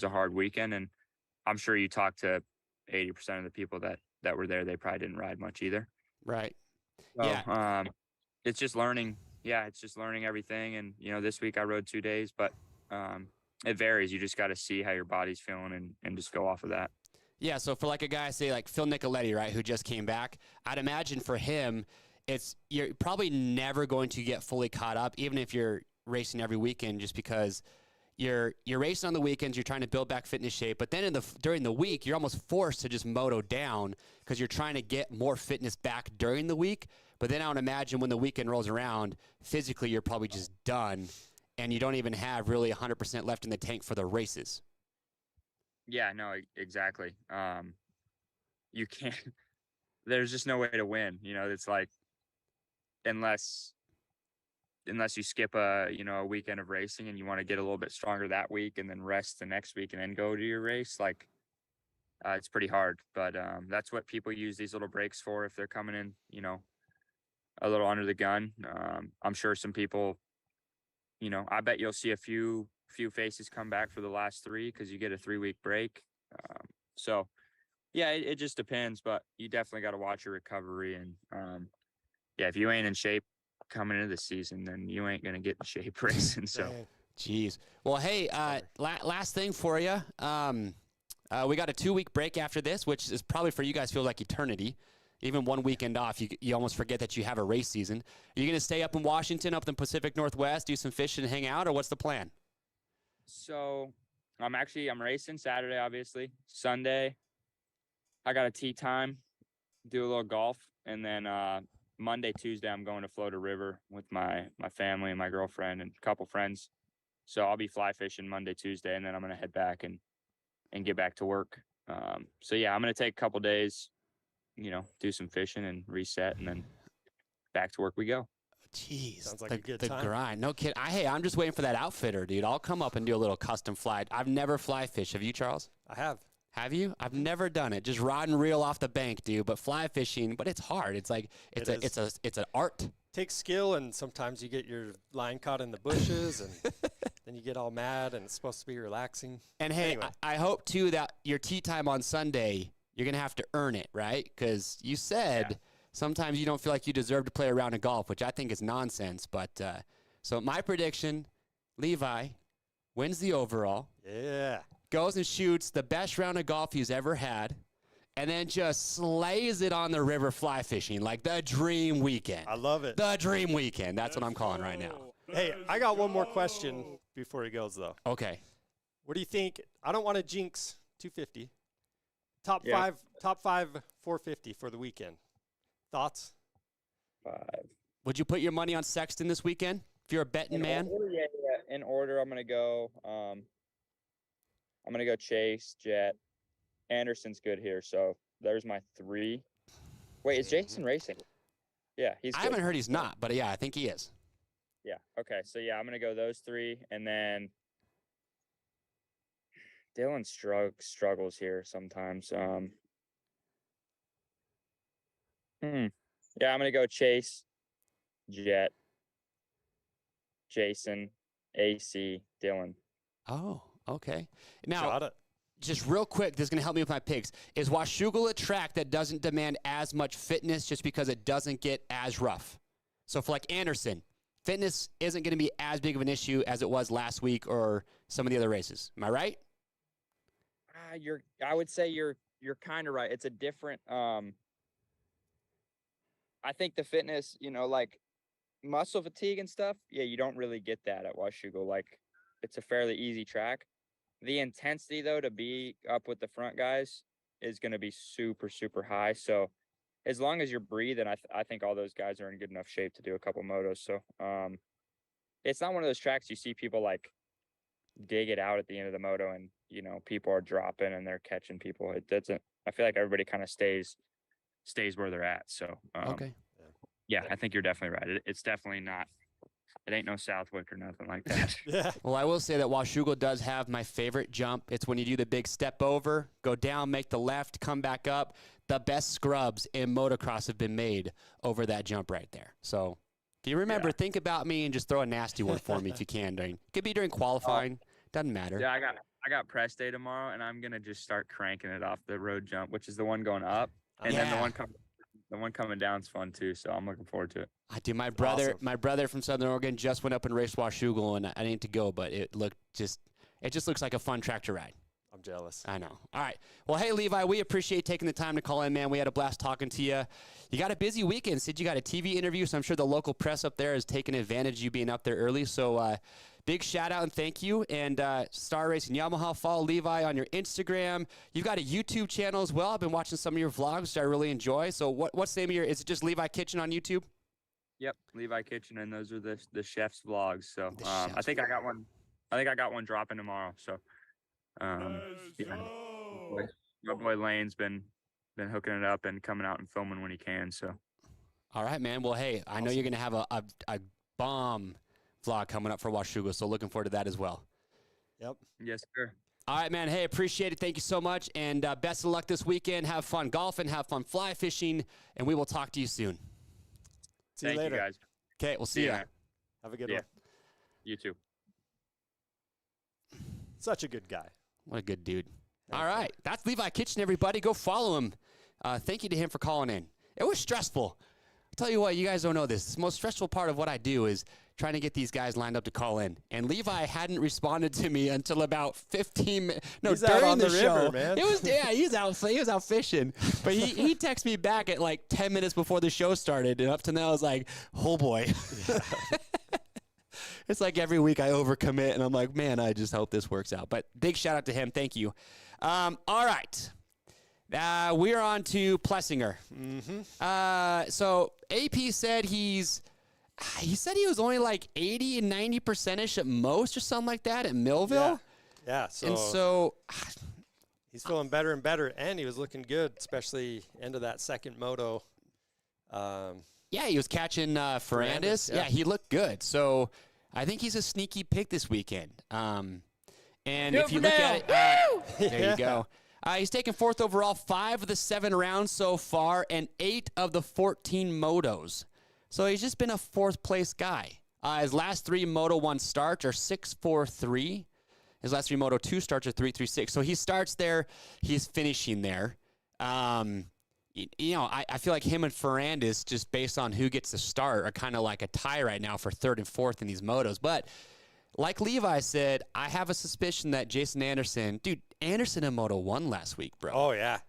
[SPEAKER 5] a hard weekend. And I'm sure you talk to 80% of the people that were there, they probably didn't ride much either.
[SPEAKER 1] Right.
[SPEAKER 5] So,
[SPEAKER 1] yeah.
[SPEAKER 5] It's just learning. Yeah, it's just learning everything. And, this week I rode 2 days, but it varies. You just got to see how your body's feeling and just go off of that.
[SPEAKER 1] Yeah, so for like a guy, say like Phil Nicoletti, right, who just came back, I'd imagine for him, you're probably never going to get fully caught up, even if you're racing every weekend, just because you're racing on the weekends, you're trying to build back fitness shape, but then during the week, you're almost forced to just moto down because you're trying to get more fitness back during the week. But then I would imagine when the weekend rolls around, physically you're probably just done, and you don't even have really 100% left in the tank for the races.
[SPEAKER 5] Yeah, no, exactly. You can't. There's just no way to win. It's like, unless you skip a weekend of racing and you want to get a little bit stronger that week and then rest the next week and then go to your race, like it's pretty hard. But that's what people use these little breaks for if they're coming in, a little under the gun. I'm sure some people, I bet you'll see a few faces come back for the last 3 because you get a 3-week break. So yeah, it just depends, but you definitely got to watch your recovery. And if you ain't in shape coming into the season, then you ain't going to get in shape racing. So,
[SPEAKER 1] Jeez. Well, hey, last thing for you. We got a 2-week break after this, which is probably for you guys feels like eternity. Even one weekend off, you almost forget that you have a race season. Are you going to stay up in Washington, up in the Pacific Northwest, do some fishing and hang out, or what's the plan?
[SPEAKER 5] So I'm racing Saturday, obviously. Sunday, I got a tee time, do a little golf, and then Monday, Tuesday, I'm going to Florida River with my family and my girlfriend and a couple friends. So I'll be fly fishing Monday, Tuesday, and then I'm going to head back and get back to work. So yeah, I'm going to take a couple days, do some fishing and reset, and then back to work we go.
[SPEAKER 1] Jeez,
[SPEAKER 2] sounds like a good time.
[SPEAKER 1] The grind. No kid. I'm just waiting for that outfitter, dude. I'll come up and do a little custom fly. I've never fly fished. Have you, Charles?
[SPEAKER 2] I have.
[SPEAKER 1] Have you? I've never done it. Just rod and reel off the bank, dude. But fly fishing, but it's hard. It's like it's an art.
[SPEAKER 2] Takes skill, and sometimes you get your line caught in the bushes, and then you get all mad, and it's supposed to be relaxing.
[SPEAKER 1] And hey,
[SPEAKER 2] anyway.
[SPEAKER 1] I hope too that your tee time on Sunday, you're gonna have to earn it, right? Because you said sometimes you don't feel like you deserve to play a round of golf, which I think is nonsense. But so my prediction, Levi wins the overall.
[SPEAKER 2] Yeah.
[SPEAKER 1] Goes and shoots the best round of golf he's ever had, and then just slays it on the river fly fishing, like the dream weekend.
[SPEAKER 2] I love it.
[SPEAKER 1] The dream weekend. That's what I'm calling right now.
[SPEAKER 2] Hey, I got one more question before he goes, though.
[SPEAKER 1] Okay.
[SPEAKER 2] What do you think? I don't want to jinx 250. Top five 450 for the weekend. Thoughts?
[SPEAKER 5] 5.
[SPEAKER 1] Would you put your money on Sexton this weekend if you're a betting man?
[SPEAKER 5] Yeah. In order, I'm gonna go. I'm going to go Chase, Jett. Anderson's good here. So there's my 3. Wait, is Jason racing? Yeah, he's good.
[SPEAKER 1] I haven't heard he's not, but yeah, I think he is.
[SPEAKER 5] Yeah, okay. So, yeah, I'm going to go those 3. And then Dylan struggles here sometimes. Yeah, I'm going to go Chase, Jett, Jason, AC, Dylan.
[SPEAKER 1] Oh. Okay. Now,
[SPEAKER 2] Got it.
[SPEAKER 1] Just real quick, this is going to help me with my picks. Is Washougal a track that doesn't demand as much fitness just because it doesn't get as rough? So for like Anderson, fitness isn't going to be as big of an issue as it was last week or some of the other races. Am I right?
[SPEAKER 5] I would say you're kind of right. It's a different, I think the fitness, like muscle fatigue and stuff. Yeah. You don't really get that at Washougal. Like it's a fairly easy track. The intensity though, to be up with the front guys is going to be super, super high. So as long as you're breathing, I think all those guys are in good enough shape to do a couple motos. So, it's not one of those tracks you see people like dig it out at the end of the moto and, people are dropping and they're catching people. It doesn't, I feel like everybody kind of stays where they're at. So,
[SPEAKER 1] Okay.
[SPEAKER 5] Yeah, I think you're definitely right. It's definitely not, it ain't no Southwick or nothing like that.
[SPEAKER 2] Yeah.
[SPEAKER 1] Well, I will say that Washougal does have my favorite jump. It's when you do the big step over, go down, make the left, come back up. The best scrubs in motocross have been made over that jump right there. So if you remember, think about me and just throw a nasty one for me if you can. Could be during qualifying. Doesn't matter.
[SPEAKER 5] Yeah, I got press day tomorrow, and I'm gonna just start cranking it off the road jump, which is the one going up, and then the one coming down is fun too. So I'm looking forward to it.
[SPEAKER 1] I do. My brother from Southern Oregon just went up and raced Washougal, and I didn't to go, but it just looks like a fun track to ride.
[SPEAKER 2] I'm jealous.
[SPEAKER 1] I know. All right. Well, hey, Levi, we appreciate taking the time to call in, man. We had a blast talking to you. You got a busy weekend. Sid, you got a TV interview, so I'm sure the local press up there is taking advantage of you being up there early. So big shout out and thank you. And Star Racing Yamaha, follow Levi on your Instagram. You've got a YouTube channel as well. I've been watching some of your vlogs, which I really enjoy. So what's the name of your, is it just Levi Kitchen on YouTube?
[SPEAKER 5] Yep, Levi Kitchen, and those are the chef's vlogs. So I think I got one dropping tomorrow. So my boy Lane's been hooking it up and coming out and filming when he can. So
[SPEAKER 1] all right, man. Well, hey, I know you're gonna have a bomb vlog coming up for Washougal, so looking forward to that as well.
[SPEAKER 2] Yep.
[SPEAKER 5] Yes, sir.
[SPEAKER 1] All right, man. Hey, appreciate it. Thank you so much, and best of luck this weekend. Have fun golfing, have fun fly fishing, and we will talk to you soon.
[SPEAKER 2] See you later,
[SPEAKER 5] guys.
[SPEAKER 1] Okay, we'll see you.
[SPEAKER 2] Have a good one.
[SPEAKER 5] You too.
[SPEAKER 2] Such a good guy.
[SPEAKER 1] What a good dude. All right. That's Levi Kitchen, everybody. Go follow him. Thank you to him for calling in. It was stressful. I'll tell you what, you guys don't know this. The most stressful part of what I do is trying to get these guys lined up to call in. And Levi hadn't responded to me until about 15 minutes. No,
[SPEAKER 2] he's
[SPEAKER 1] during
[SPEAKER 2] out on
[SPEAKER 1] the
[SPEAKER 2] the
[SPEAKER 1] show.
[SPEAKER 2] river, man.
[SPEAKER 1] It was, he was out fishing. But he texted me back at like 10 minutes before the show started. And up to now, I was like, oh boy. Yeah. It's like every week I overcommit, and I'm like, man, I just hope this works out. But big shout out to him. Thank you. All right. We're on to Plessinger.
[SPEAKER 2] Mm-hmm.
[SPEAKER 1] So AP said he said he was only like 80 and 90%-ish at most or something like that at Millville.
[SPEAKER 2] Yeah.
[SPEAKER 1] So
[SPEAKER 2] he's feeling better and better, and he was looking good, especially into that second moto.
[SPEAKER 1] Yeah, he was catching Ferrandis. Yeah, he looked good. So I think he's a sneaky pick this weekend. And if you look at it, there you go. He's taken 4th overall 5 of the 7 rounds so far and 8 of the 14 motos. So he's just been a 4th place guy. His last 3 Moto 1 starts are 6.43. His last 3 Moto 2 starts are 3.36. So he starts there. He's finishing there. I feel like him and Ferrandis, just based on who gets the start, are kind of like a tie right now for 3rd and 4th in these motos. But like Levi said, I have a suspicion that Jason Anderson in Moto 1 last week, bro.
[SPEAKER 2] Oh, yeah.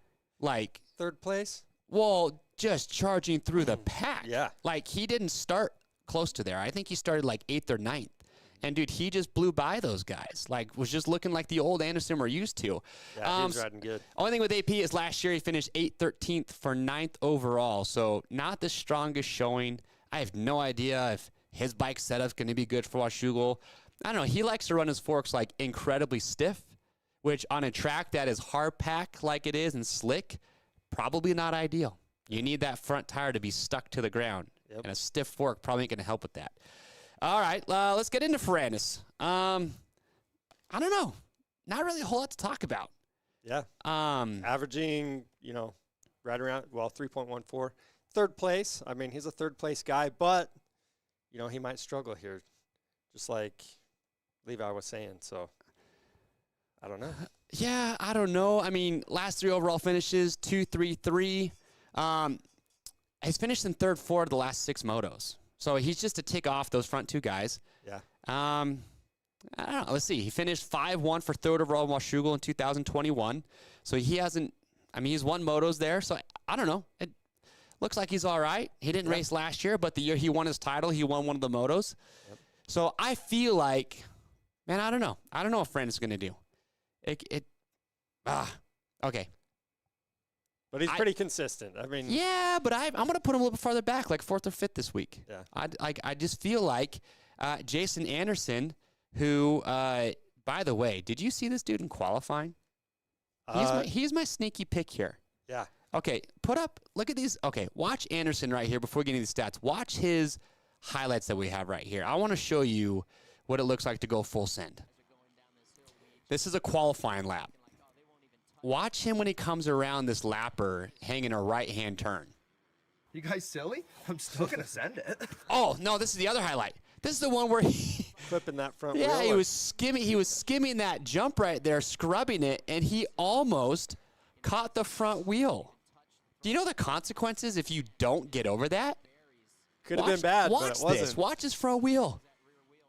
[SPEAKER 1] Like
[SPEAKER 2] 3rd place?
[SPEAKER 1] Well, just charging through the pack.
[SPEAKER 2] Yeah.
[SPEAKER 1] Like he didn't start close to there. I think he started like 8th or 9th. And, dude, he just blew by those guys. Like, was just looking like the old Anderson we're used to.
[SPEAKER 2] Yeah, he's riding good.
[SPEAKER 1] Only thing with AP is last year he finished 813th for 9th overall. So, not the strongest showing. I have no idea if his bike setup's going to be good for Washougal. I don't know. He likes to run his forks, like, incredibly stiff, which on a track that is hard pack like it is and slick, probably not ideal. You need that front tire to be stuck to the ground. Yep. And a stiff fork probably ain't going to help with that. All right, let's get into Ferrandis. I don't know. Not really a whole lot to talk about.
[SPEAKER 2] Yeah. Averaging, right around, 3.14. 3rd place. I mean, he's a 3rd place guy, but, he might struggle here, just like Levi was saying. So, I don't know.
[SPEAKER 1] Yeah, I don't know. I mean, last 3 overall finishes, 2, 3, 3. He's finished in 3rd, 4th of the last 6 motos. So he's just to tick off those front two guys.
[SPEAKER 2] Yeah.
[SPEAKER 1] I don't know. Let's see. He finished 5-1 for third overall in Washougal in 2021. So he hasn't, he's won motos there. So I don't know. It looks like he's all right. He didn't race last year, but the year he won his title, he won one of the motos. Yep. So I feel like, man, I don't know. I don't know what Friend is going to do. Okay.
[SPEAKER 2] But he's pretty consistent.
[SPEAKER 1] Yeah, but I'm going to put him a little bit farther back, like 4th or 5th this week.
[SPEAKER 2] Yeah.
[SPEAKER 1] I just feel like Jason Anderson, who, by the way, did you see this dude in qualifying? He's my sneaky pick here.
[SPEAKER 2] Yeah.
[SPEAKER 1] Okay, look at these. Okay, watch Anderson right here before getting these stats. Watch his highlights that we have right here. I want to show you what it looks like to go full send. This is a qualifying lap. Watch him when he comes around this lapper hanging a right-hand turn.
[SPEAKER 6] You guys silly? I'm still going to send it.
[SPEAKER 1] Oh, no, this is the other highlight. This is the one where he...
[SPEAKER 2] Flipping that front wheel.
[SPEAKER 1] Yeah, he was skimming that jump right there, scrubbing it, and he almost caught the front wheel. Do you know the consequences if you don't get over that?
[SPEAKER 2] Could have been bad, but it wasn't.
[SPEAKER 1] Watch his front wheel.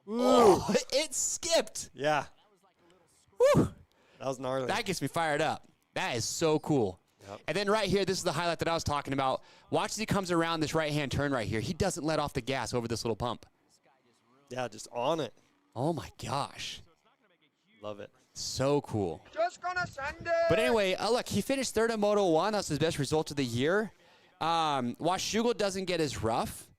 [SPEAKER 2] Ooh.
[SPEAKER 1] Oh, it skipped.
[SPEAKER 2] Yeah.
[SPEAKER 1] Woo.
[SPEAKER 2] That was gnarly.
[SPEAKER 1] That gets me fired up. That is so cool.
[SPEAKER 2] Yep.
[SPEAKER 1] And then right here, this is the highlight that I was talking about. Watch as he comes around this right-hand turn right here. He doesn't let off the gas over this little pump.
[SPEAKER 2] Yeah, just on it.
[SPEAKER 1] Oh, my gosh.
[SPEAKER 2] Love it.
[SPEAKER 1] So cool.
[SPEAKER 6] Just gonna send it.
[SPEAKER 1] But anyway, look, he finished third in Moto 1. That's his best result of the year. Washougal doesn't get as rough,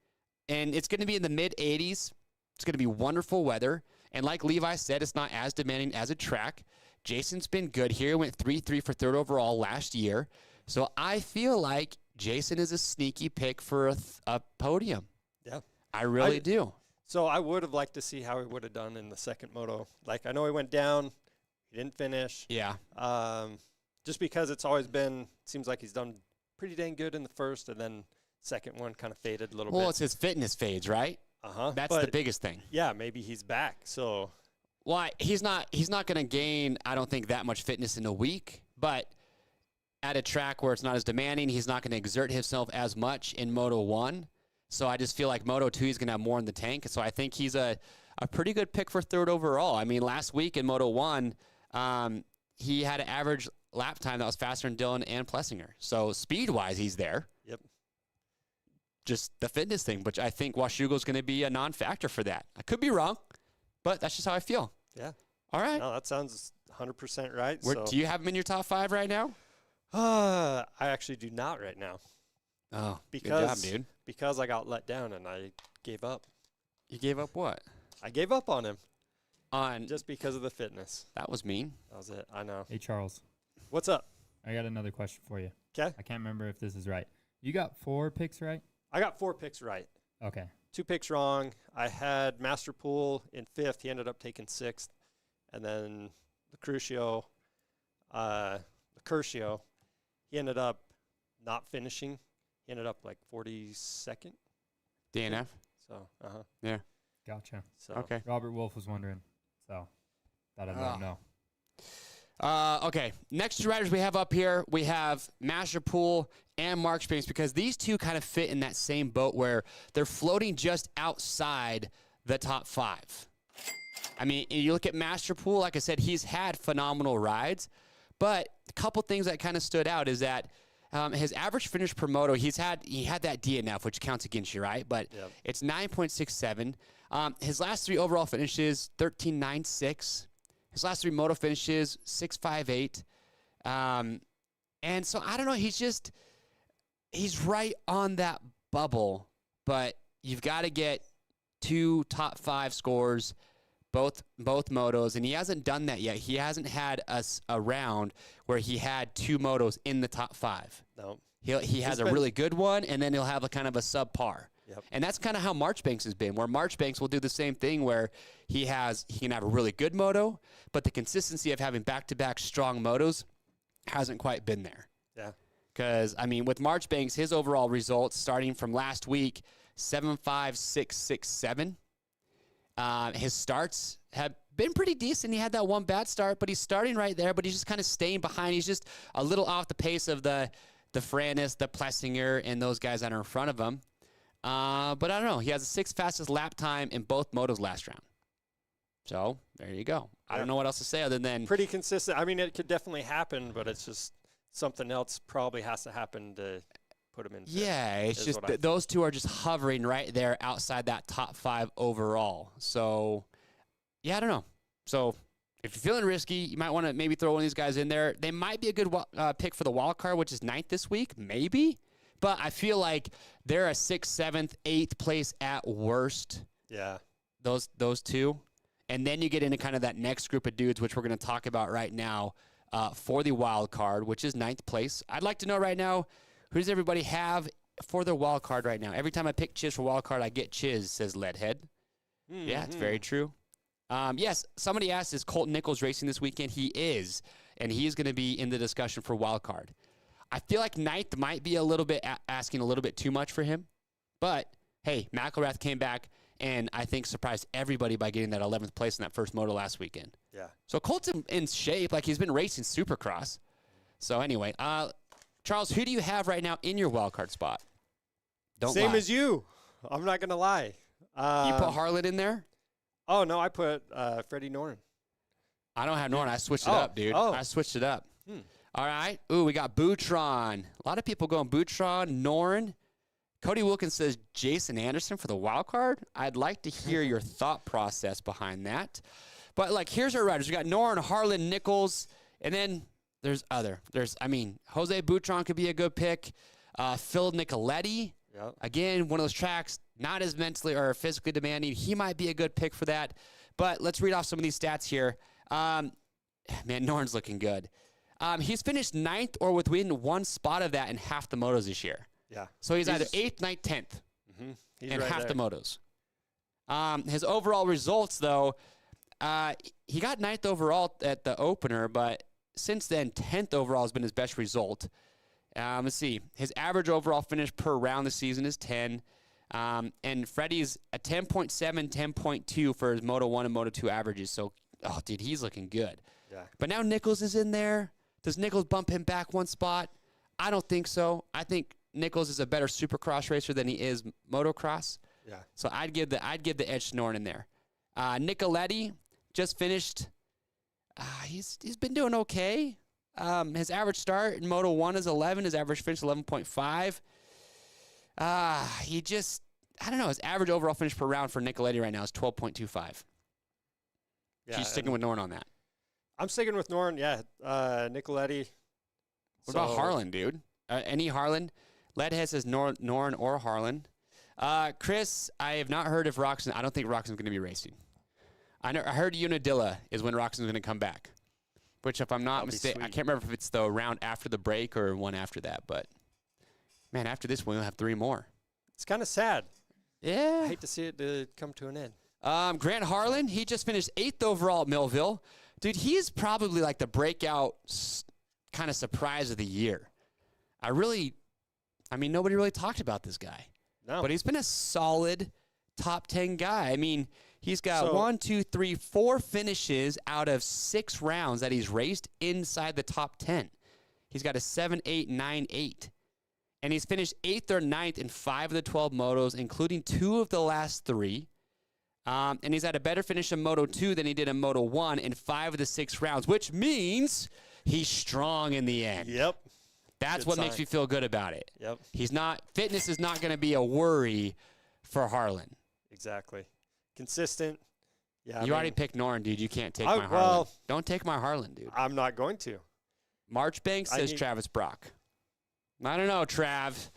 [SPEAKER 1] and it's going to be in the mid-80s. It's going to be wonderful weather. And like Levi said, it's not as demanding as a track. Jason's been good here. Went 3-3 for third overall last year. So I feel like Jason is a sneaky pick for a podium.
[SPEAKER 2] Yeah.
[SPEAKER 1] I really do.
[SPEAKER 2] So I would have liked to see how he would have done in the second moto. Like, I know he went down. He didn't finish.
[SPEAKER 1] Yeah.
[SPEAKER 2] Just because it's always been, seems like he's done pretty dang good in the first, and then second one kind of faded a little bit.
[SPEAKER 1] Well, it's his fitness fades, right?
[SPEAKER 2] Uh-huh.
[SPEAKER 1] That's the biggest thing.
[SPEAKER 2] Yeah, maybe he's back. So,
[SPEAKER 1] well, he's not going to gain, I don't think, that much fitness in a week. But at a track where it's not as demanding, he's not going to exert himself as much in Moto 1. So I just feel like Moto 2 he's going to have more in the tank. So I think he's a pretty good pick for third overall. I mean, last week in Moto 1, he had an average lap time that was faster than Dylan and Plessinger. So speed-wise, he's there.
[SPEAKER 2] Yep.
[SPEAKER 1] Just the fitness thing, which I think Washougal's going to be a non-factor for that. I could be wrong, but that's just how I feel.
[SPEAKER 2] Yeah.
[SPEAKER 1] All right.
[SPEAKER 2] No, that sounds 100% right.
[SPEAKER 1] Do you have him in your top 5 right now?
[SPEAKER 2] I actually do not right now.
[SPEAKER 1] Oh,
[SPEAKER 2] good
[SPEAKER 1] job, dude.
[SPEAKER 2] Because I got let down and I gave up.
[SPEAKER 1] You gave up what?
[SPEAKER 2] I gave up on him.
[SPEAKER 1] On
[SPEAKER 2] just because of the fitness.
[SPEAKER 1] That was mean.
[SPEAKER 2] That was it. I know.
[SPEAKER 4] Hey, Charles.
[SPEAKER 2] What's up?
[SPEAKER 4] I got another question for you.
[SPEAKER 2] Okay.
[SPEAKER 4] I can't remember if this is right. You got 4 picks right?
[SPEAKER 2] I got 4 picks right.
[SPEAKER 4] Okay.
[SPEAKER 2] 2 picks wrong. I had Master Pool in 5th. He ended up taking 6th. And then the Crucio, he ended up not finishing. He ended up like 42nd.
[SPEAKER 1] DNF?
[SPEAKER 2] So,
[SPEAKER 1] Yeah.
[SPEAKER 4] Gotcha.
[SPEAKER 2] So.
[SPEAKER 1] Okay.
[SPEAKER 4] Robert Wolf was wondering. So, thought I'd let him know.
[SPEAKER 1] Okay, next 2 riders we have up here, we have Master Pool and Mark Springs, because these two kind of fit in that same boat where they're floating just outside the top 5. I mean, you look at Master Pool, like I said, he's had phenomenal rides, but a couple things that kind of stood out is that his average finish per moto, he had that DNF, which counts against you, right? But it's 9.67. His last 3 overall finishes, 13.96. His last 3 moto finishes, 6.58. And so, I don't know, he's right on that bubble, but you've got to get 2 top 5 scores, both motos, and he hasn't done that yet. He hasn't had a round where he had 2 motos in the top 5.
[SPEAKER 2] No.
[SPEAKER 1] He has a really good one, and then he'll have a kind of a subpar.
[SPEAKER 2] Yep.
[SPEAKER 1] And that's kind of how Marchbanks has been, where Marchbanks will do the same thing where he can have a really good moto, but the consistency of having back-to-back strong motos hasn't quite been there.
[SPEAKER 2] Yeah.
[SPEAKER 1] Because, I mean, with Marchbanks, his overall results starting from last week, 7.5667. His starts have been pretty decent. He had that one bad start, but he's starting right there, but he's just kind of staying behind. He's just a little off the pace of the Frannis, the Plessinger, and those guys that are in front of him. But I don't know. He has the 6th fastest lap time in both motos last round. So there you go. I don't know what else to say other than
[SPEAKER 2] pretty consistent. I mean, it could definitely happen, but it's just something else probably has to happen to put him in.
[SPEAKER 1] Yeah, it's just those two are just hovering right there outside that top 5 overall. So, yeah, I don't know. So if you're feeling risky, you might want to maybe throw one of these guys in there. They might be a good pick for the wild card, which is 9th this week, maybe. But I feel like they're a 6th, 7th, 8th place at worst.
[SPEAKER 2] Yeah.
[SPEAKER 1] Those two. And then you get into kind of that next group of dudes, which we're going to talk about right now for the wild card, which is 9th place. I'd like to know right now, who does everybody have for their wild card right now? Every time I pick Chiz for wild card, I get Chiz, says Leadhead. Mm-hmm. Yeah, it's very true. Yes, somebody asked, is Colton Nichols racing this weekend? He is, and he is going to be in the discussion for wild card. I feel like 9th might be a little bit asking a little bit too much for him. But, hey, McElrath came back and I think surprised everybody by getting that 11th place in that first moto last weekend.
[SPEAKER 2] Yeah.
[SPEAKER 1] So Colt's in shape. Like, he's been racing Supercross. So, anyway, Charles, who do you have right now in your wild card spot? Don't
[SPEAKER 2] Same
[SPEAKER 1] lie.
[SPEAKER 2] as you. I'm not going to lie.
[SPEAKER 1] You put Harlan in there?
[SPEAKER 2] Oh, no, I put Freddie Norn.
[SPEAKER 1] I don't have Norn. I switched it up, dude. I switched it up. All right. Ooh, we got Boutron. A lot of people going Boutron, Norn. Cody Wilkins says Jason Anderson for the wild card. I'd like to hear your thought process behind that. But, like, here's our riders. We got Norn, Harlan, Nichols, and then there's other. Jose Boutron could be a good pick. Phil Nicoletti.
[SPEAKER 2] Yep. Again,
[SPEAKER 1] one of those tracks, not as mentally or physically demanding. He might be a good pick for that. But let's read off some of these stats here. Man, Norn's looking good. He's finished 9th or within one spot of that in half the motos this year.
[SPEAKER 2] Yeah.
[SPEAKER 1] So he's either 8th, 9th, 10th in
[SPEAKER 2] right
[SPEAKER 1] half
[SPEAKER 2] there.
[SPEAKER 1] the motos. His overall results, though, he got 9th overall at the opener, but since then, 10th overall has been his best result. Let's see. His average overall finish per round this season is 10. And Freddie's a 10.7, 10.2 for his Moto 1 and Moto 2 averages. So, dude, he's looking good.
[SPEAKER 2] Yeah.
[SPEAKER 1] But now Nichols is in there. Does Nichols bump him back one spot? I don't think so. I think Nichols is a better Supercross racer than he is motocross.
[SPEAKER 2] Yeah.
[SPEAKER 1] So I'd give the edge to Norn in there. Nicoletti just finished. He's been doing okay. His average start in Moto 1 is 11. His average finish 11.5. I don't know. His average overall finish per round for Nicoletti right now is 12.25.
[SPEAKER 2] Yeah.
[SPEAKER 1] She's sticking with Norn on that.
[SPEAKER 2] I'm sticking with Norn. Yeah. Nicoletti.
[SPEAKER 1] What about Harlan, dude? Any Harlan? Leadhead says Norn or Harlan. Chris, I have not heard if Roxon. I don't think Roxon's going to be racing. I heard Unadilla is when Roxon's going to come back. Which, if I'm not mistaken, I can't remember if it's the round after the break or one after that. But, man, after this one, we'll have 3 more.
[SPEAKER 2] It's kind of sad.
[SPEAKER 1] Yeah.
[SPEAKER 2] I hate to see it come to an end.
[SPEAKER 1] Grant Harlan, he just finished 8th overall at Millville. Dude, he's probably like the breakout kind of surprise of the year. Nobody really talked about this guy.
[SPEAKER 2] No.
[SPEAKER 1] But he's been a solid top 10 guy. I mean, he's got 4 finishes out of 6 rounds that he's raced inside the top 10. He's got a 7, 8, 9, 8. And he's finished 8th or 9th in 5 of the 12 motos, including 2 of the last 3. And he's had a better finish in Moto 2 than he did in Moto 1 in 5 of the 6 rounds, which means he's strong in the end.
[SPEAKER 2] Yep.
[SPEAKER 1] That's what makes me feel good about it.
[SPEAKER 2] Yep.
[SPEAKER 1] Fitness is not going to be a worry for Harlan.
[SPEAKER 2] Exactly. Consistent. Yeah.
[SPEAKER 1] You already picked Norn, dude. You can't take my Harlan. Don't take my Harlan, dude.
[SPEAKER 2] I'm not going to.
[SPEAKER 1] Marchbank says Travis Brock. I don't know, Trav.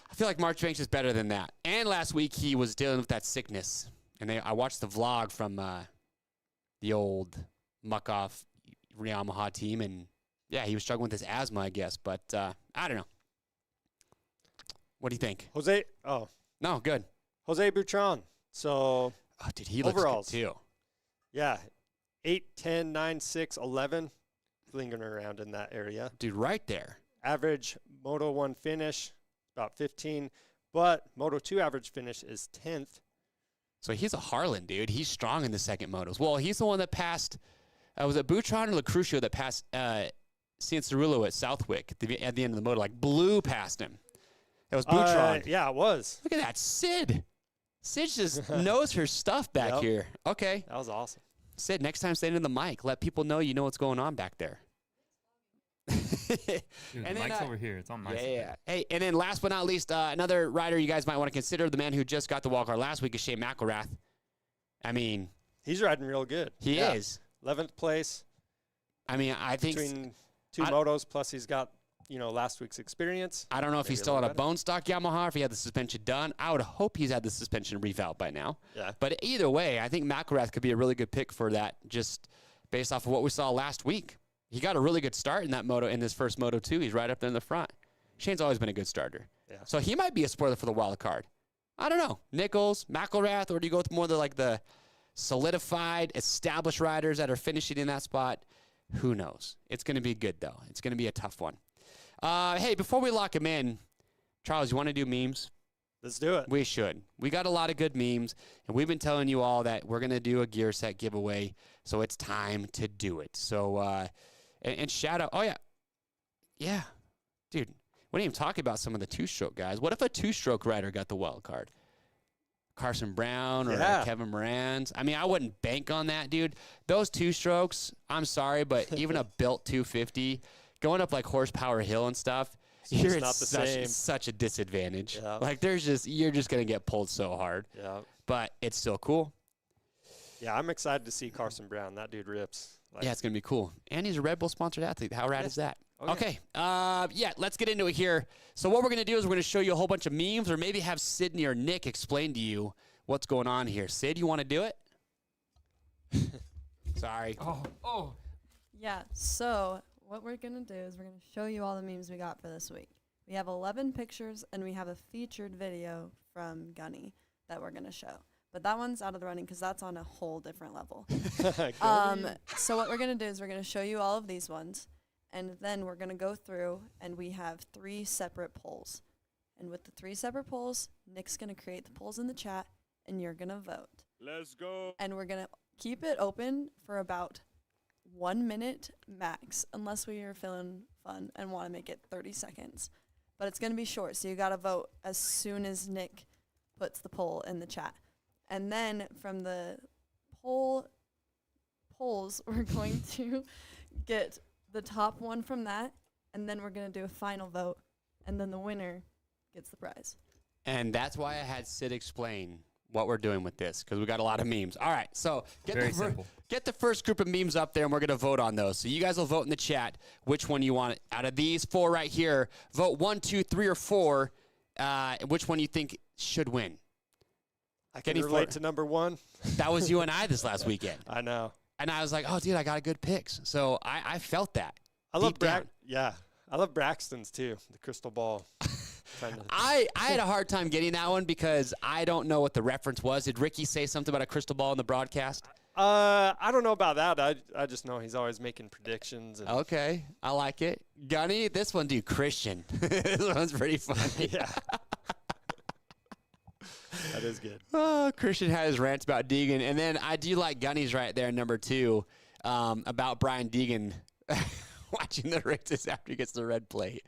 [SPEAKER 1] I feel like Marchbanks is better than that. And last week he was dealing with that sickness. And I watched the vlog from the old Muck-Off Yamaha team. And, yeah, he was struggling with his asthma, I guess. But I don't know. What do you think?
[SPEAKER 2] No,
[SPEAKER 1] good.
[SPEAKER 2] Jose Boutron. So,
[SPEAKER 1] dude, he looks good, too.
[SPEAKER 2] Yeah. 8, 10, 9, 6, 11. Lingering around in that area.
[SPEAKER 1] Dude, right there.
[SPEAKER 2] Average Moto 1 finish, about 15. But Moto 2 average finish is 10th.
[SPEAKER 1] So he's a Harlan, dude. He's strong in the second motos. Well, he's the one that passed, was it Boutron or Lacrucio that passed Cianciarulo at Southwick at the end of the moto, like blew past him. It was Boutron.
[SPEAKER 2] Yeah, it was.
[SPEAKER 1] Look at that, Sid. Sid just knows her stuff back
[SPEAKER 2] Yep.
[SPEAKER 1] here. Okay.
[SPEAKER 2] That was awesome.
[SPEAKER 1] Sid, next time stand in the mic. Let people know you know what's going on back there.
[SPEAKER 4] Dude,
[SPEAKER 1] And
[SPEAKER 4] the
[SPEAKER 1] then,
[SPEAKER 4] mic's over here. It's on my side.
[SPEAKER 1] Yeah. Hey, and then last but not least, another rider you guys might want to consider, the man who just got the wildcard last week is Shane McElrath. I mean,
[SPEAKER 2] He's riding real good.
[SPEAKER 1] he
[SPEAKER 2] Yeah.
[SPEAKER 1] is.
[SPEAKER 2] 11th place
[SPEAKER 1] I mean, I think
[SPEAKER 2] between two
[SPEAKER 1] I-
[SPEAKER 2] motos, plus he's got, last week's experience.
[SPEAKER 1] I don't know if
[SPEAKER 2] Maybe
[SPEAKER 1] he's
[SPEAKER 2] a
[SPEAKER 1] still on
[SPEAKER 2] little
[SPEAKER 1] a
[SPEAKER 2] better.
[SPEAKER 1] bone stock Yamaha, if he had the suspension done. I would hope he's had the suspension revalved by now.
[SPEAKER 2] Yeah.
[SPEAKER 1] But either way, I think McElrath could be a really good pick for that, just based off of what we saw last week. He got a really good start in that moto, in his first moto too. He's right up there in the front. Shane's always been a good starter.
[SPEAKER 2] Yeah.
[SPEAKER 1] So he might be a spoiler for the wild card. I don't know. Nichols, McElrath, or do you go with more of the solidified, established riders that are finishing in that spot? Who knows? It's going to be good, though. It's going to be a tough one. Hey, before we lock him in, Charles, you want to do memes?
[SPEAKER 2] Let's do it.
[SPEAKER 1] We should. We got a lot of good memes, and we've been telling you all that we're going to do a gear set giveaway, so it's time to do it. So, and shout out. Oh, yeah. Yeah. Dude, we didn't even talk about some of the two-stroke guys. What if a two-stroke rider got the wild card? Carson Brown or
[SPEAKER 2] Yeah.
[SPEAKER 1] Kevin Moran's. I mean, I wouldn't bank on that, dude. Those two-strokes, I'm sorry, but even a built 250, going up like Horsepower Hill and stuff,
[SPEAKER 2] just
[SPEAKER 1] you're
[SPEAKER 2] not
[SPEAKER 1] at
[SPEAKER 2] the
[SPEAKER 1] such,
[SPEAKER 2] same.
[SPEAKER 1] such a disadvantage.
[SPEAKER 2] Yeah.
[SPEAKER 1] Like, you're just going to get pulled so hard.
[SPEAKER 2] Yeah.
[SPEAKER 1] But it's still cool.
[SPEAKER 2] Yeah, I'm excited to see Carson Brown. That dude rips. Like,
[SPEAKER 1] Yeah, it's going to be cool. And he's a Red Bull sponsored athlete. How rad is that?
[SPEAKER 2] Okay.
[SPEAKER 1] Okay. Yeah, let's get into it here. So what we're going to do is we're going to show you a whole bunch of memes, or maybe have Sydney or Nick explain to you what's going on here. Sid, you want to do it? Sorry.
[SPEAKER 4] Oh.
[SPEAKER 7] Yeah, so what we're going to do is we're going to show you all the memes we got for this week. We have 11 pictures, and we have a featured video from Gunny that we're going to show. But that one's out of the running because that's on a whole different level. So what we're going to do is we're going to show you all of these ones, and then we're going to go through, and we have 3 separate polls. And with the 3 separate polls, Nick's going to create the polls in the chat, and you're going to vote.
[SPEAKER 5] Let's go.
[SPEAKER 7] And we're going to keep it open for about 1 minute max, unless we are feeling fun and want to make it 30 seconds. But it's going to be short, so you got to vote as soon as Nick puts the poll in the chat. And then from the polls, we're going to get the top one from that, and then we're going to do a final vote, and then the winner gets the prize.
[SPEAKER 1] And that's why I had Sid explain what we're doing with this, because we got a lot of memes. All right, so
[SPEAKER 4] Very simple.
[SPEAKER 1] get the first group of memes up there, and we're going to vote on those. So you guys will vote in the chat which one you want. Out of these 4 right here, vote 1, 2, 3, or 4, which one you think should win.
[SPEAKER 2] I can
[SPEAKER 1] Getting
[SPEAKER 2] relate
[SPEAKER 1] for-
[SPEAKER 2] to number 1.
[SPEAKER 1] That was you and I this last weekend.
[SPEAKER 2] I know.
[SPEAKER 1] And I was like, oh, dude, I got a good picks. So I felt that.
[SPEAKER 2] I love
[SPEAKER 1] deep down.
[SPEAKER 2] I love Braxton's too. The crystal ball.
[SPEAKER 1] I had a hard time getting that one because I don't know what the reference was. Did Ricky say something about a crystal ball in the broadcast?
[SPEAKER 2] I don't know about that. I just know he's always making predictions. And
[SPEAKER 1] Okay, I like it. Gunny, this one, dude, Christian. This one's pretty funny.
[SPEAKER 2] yeah. That is good.
[SPEAKER 1] Oh, Christian had his rants about Deegan. And then I do like Gunny's right there, number 2, about Brian Deegan watching the races after he gets the red plate.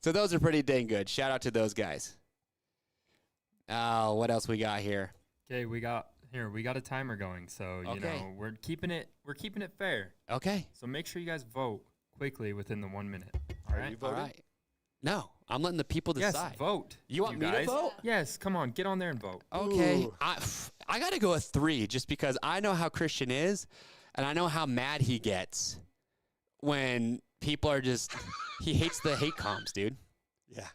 [SPEAKER 1] So those are pretty dang good. Shout out to those guys. Oh, what else we got here?
[SPEAKER 4] Okay, we got a timer going, so you
[SPEAKER 1] Okay.
[SPEAKER 4] know we're keeping it fair.
[SPEAKER 1] Okay.
[SPEAKER 4] So make sure you guys vote quickly within the 1 minute. All right.
[SPEAKER 2] you
[SPEAKER 1] All
[SPEAKER 2] voting?
[SPEAKER 1] right. No, I'm letting the people
[SPEAKER 4] Yes,
[SPEAKER 1] decide.
[SPEAKER 4] vote.
[SPEAKER 1] You want me to
[SPEAKER 4] guys.
[SPEAKER 1] vote?
[SPEAKER 4] Yes, come on, get on there and vote.
[SPEAKER 1] Okay.
[SPEAKER 2] Ooh.
[SPEAKER 1] I got to go with 3 just because I know how Christian is, and I know how mad he gets when people are just he hates the hate comms, dude.
[SPEAKER 2] Yeah.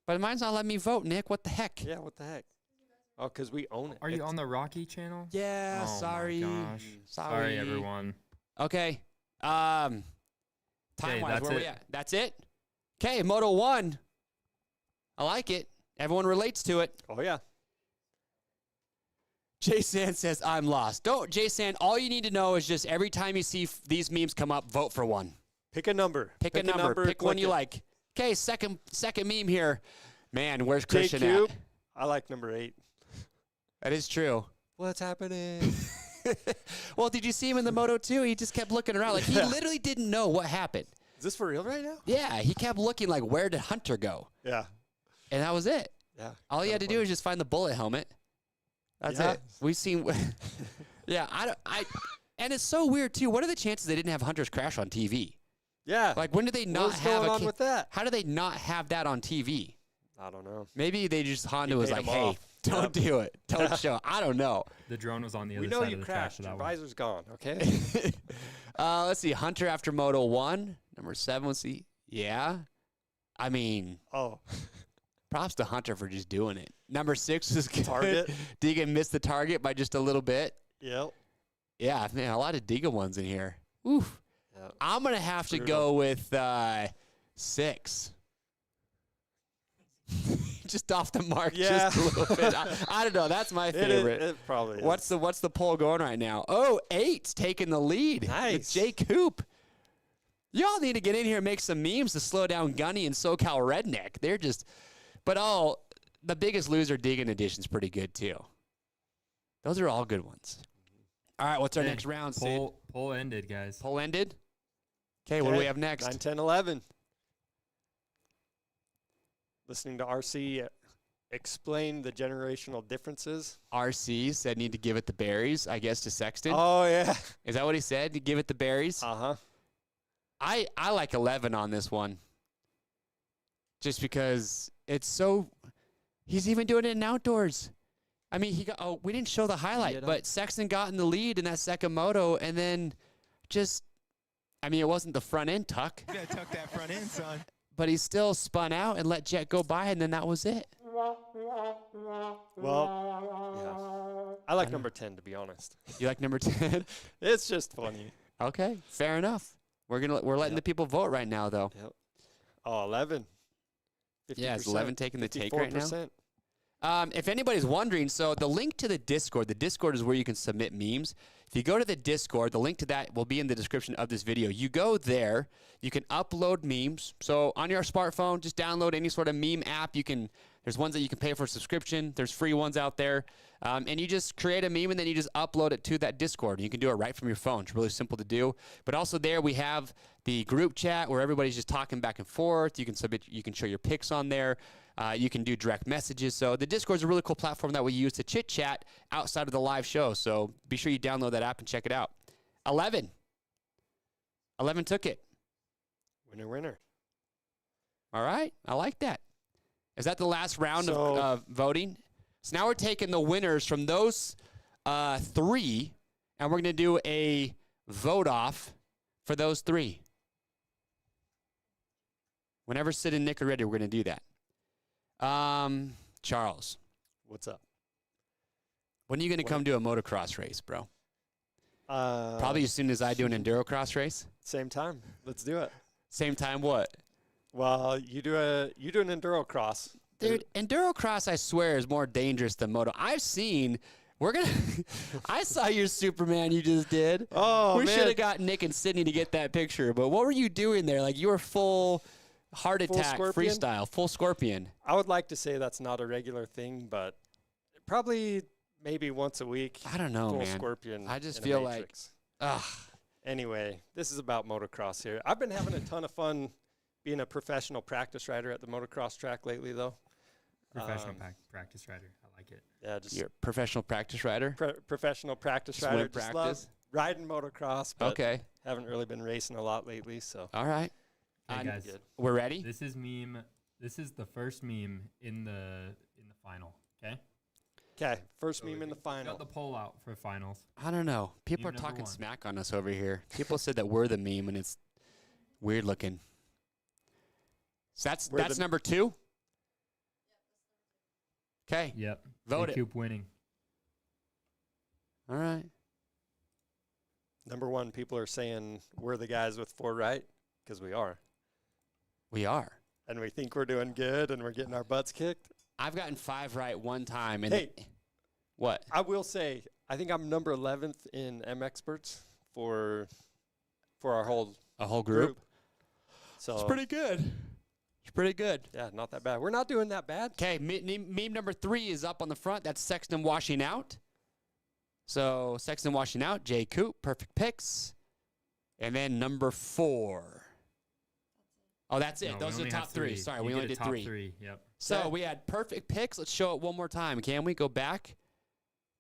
[SPEAKER 1] But mine's not letting me vote, Nick. What the heck?
[SPEAKER 2] Yeah. What the heck? Oh, because we own it.
[SPEAKER 4] Are you
[SPEAKER 2] It's-
[SPEAKER 4] on the Rocky channel?
[SPEAKER 1] Yeah,
[SPEAKER 4] Oh
[SPEAKER 1] sorry.
[SPEAKER 4] My gosh.
[SPEAKER 1] Sorry,
[SPEAKER 4] everyone.
[SPEAKER 1] Okay.
[SPEAKER 4] Okay,
[SPEAKER 1] Time-wise,
[SPEAKER 4] that's
[SPEAKER 1] where we
[SPEAKER 4] it.
[SPEAKER 1] at? That's it? Okay, Moto 1. I like it. Everyone relates to it.
[SPEAKER 2] Oh yeah.
[SPEAKER 1] Jason says, I'm lost. Don't, Jason, all you need to know is just every time you see these memes come up, vote for one.
[SPEAKER 2] Pick a number.
[SPEAKER 1] Pick a number. Pick one
[SPEAKER 2] click
[SPEAKER 1] you
[SPEAKER 2] it.
[SPEAKER 1] like. Okay, second meme here. Man, where's Christian
[SPEAKER 2] J-Cube.
[SPEAKER 1] at?
[SPEAKER 2] I like number 8.
[SPEAKER 1] That is true.
[SPEAKER 2] What's happening?
[SPEAKER 1] Well, did you see him in the Moto 2? He just kept looking around. Like, he
[SPEAKER 2] Yeah.
[SPEAKER 1] literally didn't know what happened.
[SPEAKER 2] Is this for real right now?
[SPEAKER 1] Yeah, he kept looking like, where did Hunter go?
[SPEAKER 2] Yeah.
[SPEAKER 1] and that was it.
[SPEAKER 2] Yeah.
[SPEAKER 1] All you had to do is just find the bullet helmet. That's it. We've seen. Yeah, and it's so weird too. What are the chances they didn't have Hunter's Crash on TV?
[SPEAKER 2] Yeah.
[SPEAKER 1] Like, when did they not
[SPEAKER 2] What's
[SPEAKER 1] have
[SPEAKER 2] going on with that?
[SPEAKER 1] How do they not have that on TV?
[SPEAKER 2] I don't know.
[SPEAKER 1] Maybe they just Honda was
[SPEAKER 2] paid
[SPEAKER 1] like,
[SPEAKER 2] them
[SPEAKER 1] "Hey,
[SPEAKER 2] off.
[SPEAKER 1] don't do it. Don't show." I don't know.
[SPEAKER 4] The drone was on the other
[SPEAKER 2] We know
[SPEAKER 4] side
[SPEAKER 2] you
[SPEAKER 4] of the track
[SPEAKER 2] crashed.
[SPEAKER 4] for
[SPEAKER 2] Your
[SPEAKER 4] that one.
[SPEAKER 2] visor's gone, okay?
[SPEAKER 1] Let's see. Hunter after Moto 1. Number 7. Let's see. Yeah. I mean,
[SPEAKER 2] Oh.
[SPEAKER 1] props to Hunter for just doing it. Number 6 is good.
[SPEAKER 2] Target.
[SPEAKER 1] Deegan missed the target by just a little bit.
[SPEAKER 2] Yep.
[SPEAKER 1] Yeah, man, a lot of Deegan ones in here. Oof.
[SPEAKER 2] Yep.
[SPEAKER 1] I'm going to have to
[SPEAKER 2] Brutal.
[SPEAKER 1] go with 6. Just off the mark
[SPEAKER 2] Yeah.
[SPEAKER 1] just a little bit. I don't know. That's my favorite.
[SPEAKER 2] It probably is.
[SPEAKER 1] What's the poll going right now? Oh, 8's taking the lead.
[SPEAKER 2] Nice.
[SPEAKER 1] It's Jay Coop. Y'all need to get in here and make some memes to slow down Gunny and SoCal Redneck. They're just, but the Biggest Loser Digging edition's pretty good too. Those are all good ones. All right, what's our
[SPEAKER 4] Hey,
[SPEAKER 1] next round, Sid?
[SPEAKER 4] Poll ended, guys.
[SPEAKER 1] Poll ended? Okay, what do we have next?
[SPEAKER 2] 9, 10, 11. Listening to RC explain the generational differences.
[SPEAKER 1] RC said need to give it the berries, I guess, to Sexton.
[SPEAKER 2] Oh, yeah.
[SPEAKER 1] Is that what he said? To give it the berries?
[SPEAKER 2] Uh-huh.
[SPEAKER 1] I like 11 on this one. Just because it's so, he's even doing it in outdoors. I mean, we didn't show the highlight, but Sexton got in the lead in that second moto, and then it wasn't the front end tuck.
[SPEAKER 6] You gotta tuck that front end, son.
[SPEAKER 1] But he still spun out and let Jett go by, and then that was it.
[SPEAKER 2] Well, yeah. I like number 10, to be honest.
[SPEAKER 1] You like number 10?
[SPEAKER 2] It's just funny.
[SPEAKER 1] Okay, fair enough. We're letting the people vote right now, though.
[SPEAKER 2] Yep. Oh, 11. 50%.
[SPEAKER 1] Yeah, is 11 taking the take right now?
[SPEAKER 2] 54%.
[SPEAKER 1] If anybody's wondering, so the link to the Discord is where you can submit memes. If you go to the Discord, the link to that will be in the description of this video. You go there, you can upload memes. So on your smartphone, just download any sort of meme app. There's ones that you can pay for a subscription. There's free ones out there. And you just create a meme and then you just upload it to that Discord. You can do it right from your phone. It's really simple to do. But also there we have the group chat where everybody's just talking back and forth. You can show your pics on there. You can do direct messages. So the Discord is a really cool platform that we use to chit chat outside of the live show. So be sure you download that app and check it out. 11 took it.
[SPEAKER 2] Winner, winner.
[SPEAKER 1] All right. I like that. Is that the last round of voting? So now we're taking the winners from those 3, and we're going to do a vote off for those 3. Whenever Sid and Nick are ready, we're going to do that. Charles.
[SPEAKER 2] What's up?
[SPEAKER 1] When are you going to come to a motocross race, bro? Probably as soon as I do an endurocross race.
[SPEAKER 2] Same time. Let's do it.
[SPEAKER 1] Same time what?
[SPEAKER 2] Well, you do an endurocross.
[SPEAKER 1] Dude, endurocross, I swear, is more dangerous than moto. I saw your Superman you just did.
[SPEAKER 2] Oh,
[SPEAKER 1] we
[SPEAKER 2] man.
[SPEAKER 1] should have got Nick and Sydney to get that picture. But what were you doing there? Like, you were full heart attack
[SPEAKER 2] scorpion?
[SPEAKER 1] freestyle, full scorpion.
[SPEAKER 2] I would like to say that's not a regular thing, but probably maybe once a week.
[SPEAKER 1] I don't know,
[SPEAKER 2] full
[SPEAKER 1] man.
[SPEAKER 2] scorpion.
[SPEAKER 1] I just
[SPEAKER 2] in a
[SPEAKER 1] feel like,
[SPEAKER 2] matrix.
[SPEAKER 1] ugh.
[SPEAKER 2] Anyway, this is about motocross here. I've been having a ton of fun being a professional practice rider at the motocross track lately, though.
[SPEAKER 4] Professional practice rider. I like it.
[SPEAKER 2] Yeah, just
[SPEAKER 1] You're a professional practice rider?
[SPEAKER 2] professional practice
[SPEAKER 1] Just
[SPEAKER 2] rider.
[SPEAKER 1] win
[SPEAKER 2] Just
[SPEAKER 1] practice?
[SPEAKER 2] love riding motocross, but
[SPEAKER 1] Okay.
[SPEAKER 2] haven't really been racing a lot lately. So
[SPEAKER 1] All right.
[SPEAKER 4] Hey, guys,
[SPEAKER 2] good.
[SPEAKER 1] We're ready?
[SPEAKER 4] this is the first meme in the final. Okay.
[SPEAKER 2] Okay, first
[SPEAKER 4] So
[SPEAKER 2] meme in the final.
[SPEAKER 4] Got the poll out for finals.
[SPEAKER 1] I don't know. People
[SPEAKER 4] Meme
[SPEAKER 1] are
[SPEAKER 4] number
[SPEAKER 1] talking
[SPEAKER 4] 1.
[SPEAKER 1] smack on us over here. People said that we're the meme, and it's weird looking. So that's number 2? Okay.
[SPEAKER 4] Yep.
[SPEAKER 1] Vote
[SPEAKER 4] They
[SPEAKER 1] it.
[SPEAKER 4] keep winning.
[SPEAKER 1] All right.
[SPEAKER 2] Number 1, people are saying we're the guys with 4 right, because we are.
[SPEAKER 1] We are.
[SPEAKER 2] And we think we're doing good, and we're getting our butts kicked.
[SPEAKER 1] I've gotten 5 right one time. And
[SPEAKER 2] Hey.
[SPEAKER 1] What?
[SPEAKER 2] I will say, I think I'm number 11th in MXperts for our whole
[SPEAKER 1] A whole group?
[SPEAKER 2] So
[SPEAKER 1] It's pretty good. It's pretty good.
[SPEAKER 2] yeah, not that bad. We're not doing that bad.
[SPEAKER 1] Okay, meme number 3 is up on the front. That's Sexton washing out. So Sexton washing out, Jay Coop, perfect picks. And then number 4. Oh, that's it.
[SPEAKER 4] No,
[SPEAKER 1] Those
[SPEAKER 4] we
[SPEAKER 1] are the
[SPEAKER 4] only
[SPEAKER 1] top
[SPEAKER 4] have
[SPEAKER 1] 3.
[SPEAKER 4] 3.
[SPEAKER 1] Sorry,
[SPEAKER 4] You
[SPEAKER 1] we
[SPEAKER 4] get
[SPEAKER 1] only
[SPEAKER 4] a
[SPEAKER 1] did
[SPEAKER 4] top
[SPEAKER 1] 3.
[SPEAKER 4] 3. Yep.
[SPEAKER 1] So
[SPEAKER 2] Okay.
[SPEAKER 1] we had perfect picks. Let's show it one more time. Can we go back?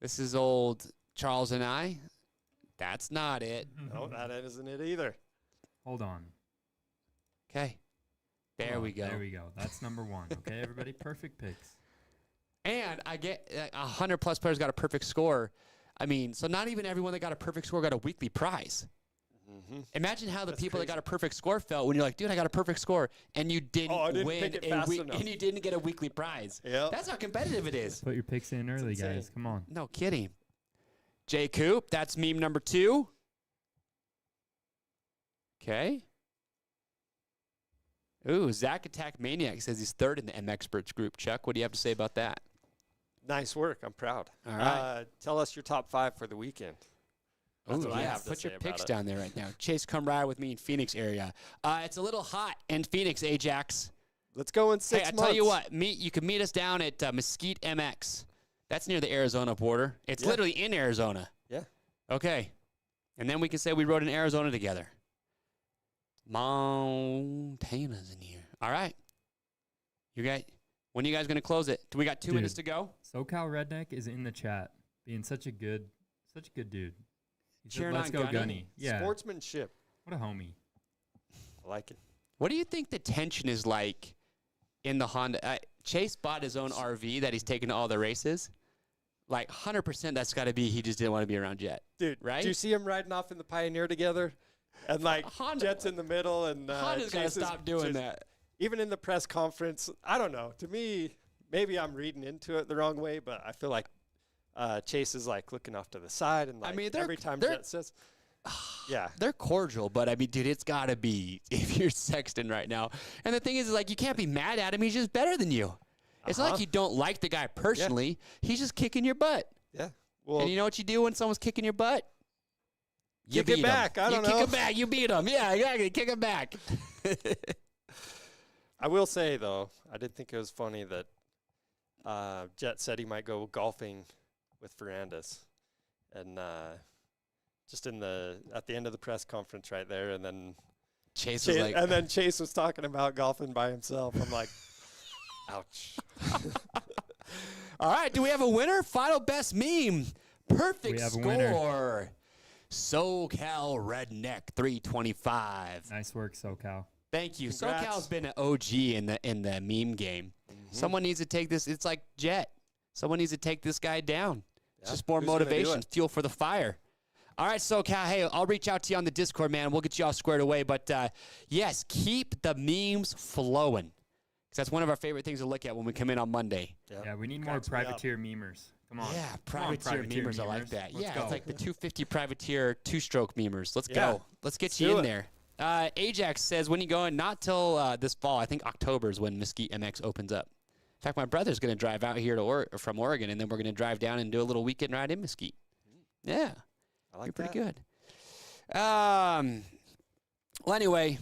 [SPEAKER 1] This is old Charles and I. That's not it.
[SPEAKER 2] No, that isn't it either.
[SPEAKER 4] Hold on.
[SPEAKER 1] Okay. There
[SPEAKER 4] Hold
[SPEAKER 1] we
[SPEAKER 4] on.
[SPEAKER 1] go.
[SPEAKER 4] There we go. That's number 1. Okay, everybody? Perfect picks.
[SPEAKER 1] And I get 100+ players got a perfect score. I mean, so not even everyone that got a perfect score got a weekly prize. Imagine how the people that got a perfect score felt when you're like, dude, I got a perfect score, and you didn't, win
[SPEAKER 2] pick it fast enough.
[SPEAKER 1] and you didn't get a weekly prize.
[SPEAKER 2] Yep.
[SPEAKER 1] That's how competitive it is.
[SPEAKER 4] Put your picks in early,
[SPEAKER 2] insane.
[SPEAKER 4] guys. Come on.
[SPEAKER 1] No kidding. J. Coop, that's meme number 2. Okay. Ooh, Zach Attack Maniac says he's 3rd in the MXperts group. Chuck, what do you have to say about that?
[SPEAKER 2] Nice work. I'm proud.
[SPEAKER 1] All right.
[SPEAKER 2] Tell us your top 5 for the weekend. That's
[SPEAKER 1] Ooh,
[SPEAKER 2] what I
[SPEAKER 1] yeah,
[SPEAKER 2] have to
[SPEAKER 1] put
[SPEAKER 2] say
[SPEAKER 1] your
[SPEAKER 2] about
[SPEAKER 1] picks
[SPEAKER 2] it.
[SPEAKER 1] down there right now. Chase, come ride with me in Phoenix area. It's a little hot in Phoenix, Ajax.
[SPEAKER 2] Let's go in 6
[SPEAKER 1] Hey, I
[SPEAKER 2] months.
[SPEAKER 1] tell you what, you can meet us down at Mesquite MX. That's near the Arizona border. It's literally in Arizona.
[SPEAKER 2] Yeah.
[SPEAKER 1] Okay. And then we can say we rode in Arizona together. Montana's in here. All right. When are you guys going to close it? Do we got 2
[SPEAKER 4] Dude.
[SPEAKER 1] minutes to go?
[SPEAKER 4] SoCal Redneck is in the chat, being such a good dude. He said,
[SPEAKER 1] Cheering
[SPEAKER 4] let's
[SPEAKER 1] on
[SPEAKER 4] go,
[SPEAKER 1] Gunny?
[SPEAKER 4] Gunny. Yeah.
[SPEAKER 2] Sportsmanship.
[SPEAKER 4] What a homie.
[SPEAKER 2] I like it.
[SPEAKER 1] What do you think the tension is like in the Honda? Chase bought his own RV that he's taken to all the races. Like 100% that's got to be he just didn't want to be around Jett.
[SPEAKER 2] Dude,
[SPEAKER 1] Right?
[SPEAKER 2] do you see him riding off in the Pioneer together? And like
[SPEAKER 1] Honda-
[SPEAKER 2] Jett's in the middle and
[SPEAKER 1] Honda's got to
[SPEAKER 2] Chase is
[SPEAKER 1] stop doing
[SPEAKER 2] just-
[SPEAKER 1] that.
[SPEAKER 2] Even in the press conference, I don't know. To me, maybe I'm reading into it the wrong way, but I feel like Chase is like looking off to the side and like
[SPEAKER 1] mean,
[SPEAKER 2] every time
[SPEAKER 1] they're-
[SPEAKER 2] Jett says, yeah.
[SPEAKER 1] They're cordial, but I mean, dude, it's got to be if you're Sexton right now. And the thing is, like, you can't be mad at him. He's just better than you. It's not like you don't like the guy personally. He's just kicking your butt.
[SPEAKER 2] Yeah. Well,
[SPEAKER 1] And you know what you do when someone's kicking your butt? You
[SPEAKER 2] Kick it
[SPEAKER 1] beat 'em.
[SPEAKER 2] back. I don't
[SPEAKER 1] you
[SPEAKER 2] know.
[SPEAKER 1] kick it back. You beat him. Yeah, exactly. Kick it back.
[SPEAKER 2] I will say, though, I did think it was funny that Jett said he might go golfing with Ferrandis. And just at the end of the press conference right there, and then
[SPEAKER 1] Chase was like,
[SPEAKER 2] and then Chase was talking about golfing by himself. I'm like, ouch.
[SPEAKER 1] all right, do we have a winner? Final best meme. Perfect
[SPEAKER 4] We have a
[SPEAKER 1] score.
[SPEAKER 4] winner.
[SPEAKER 1] SoCal Redneck 325.
[SPEAKER 4] Nice work, SoCal.
[SPEAKER 1] Thank you.
[SPEAKER 2] Congrats.
[SPEAKER 1] SoCal's been an OG in the meme game. Someone needs to take this. It's like Jett. Someone needs to take this guy down. It's just more
[SPEAKER 2] Who's gonna do
[SPEAKER 1] motivation,
[SPEAKER 2] it?
[SPEAKER 1] fuel for the fire. All right, SoCal. Hey, I'll reach out to you on the Discord, man. We'll get you all squared away. But yes, keep the memes flowing. 'Cause that's one of our favorite things to look at when we come in on Monday.
[SPEAKER 4] Yeah, we need more
[SPEAKER 2] Cracks me up.
[SPEAKER 4] privateer memers. Come on.
[SPEAKER 1] Yeah,
[SPEAKER 4] Come on,
[SPEAKER 1] privateer memers. I like that.
[SPEAKER 4] Let's
[SPEAKER 1] Yeah,
[SPEAKER 4] go.
[SPEAKER 1] it's like the 250 privateer two-stroke memers. Let's
[SPEAKER 2] Yeah.
[SPEAKER 1] go. Let's get
[SPEAKER 2] Let's
[SPEAKER 1] you
[SPEAKER 2] do
[SPEAKER 1] in
[SPEAKER 2] it.
[SPEAKER 1] there. Ajax says, when you going? Not till this fall. I think October is when Mesquite MX opens up. In fact, my brother's going to drive out here from Oregon, and then we're going to drive down and do a little weekend ride in Mesquite. Yeah,
[SPEAKER 2] I like
[SPEAKER 1] you're pretty
[SPEAKER 2] that.
[SPEAKER 1] good. Well, anyway,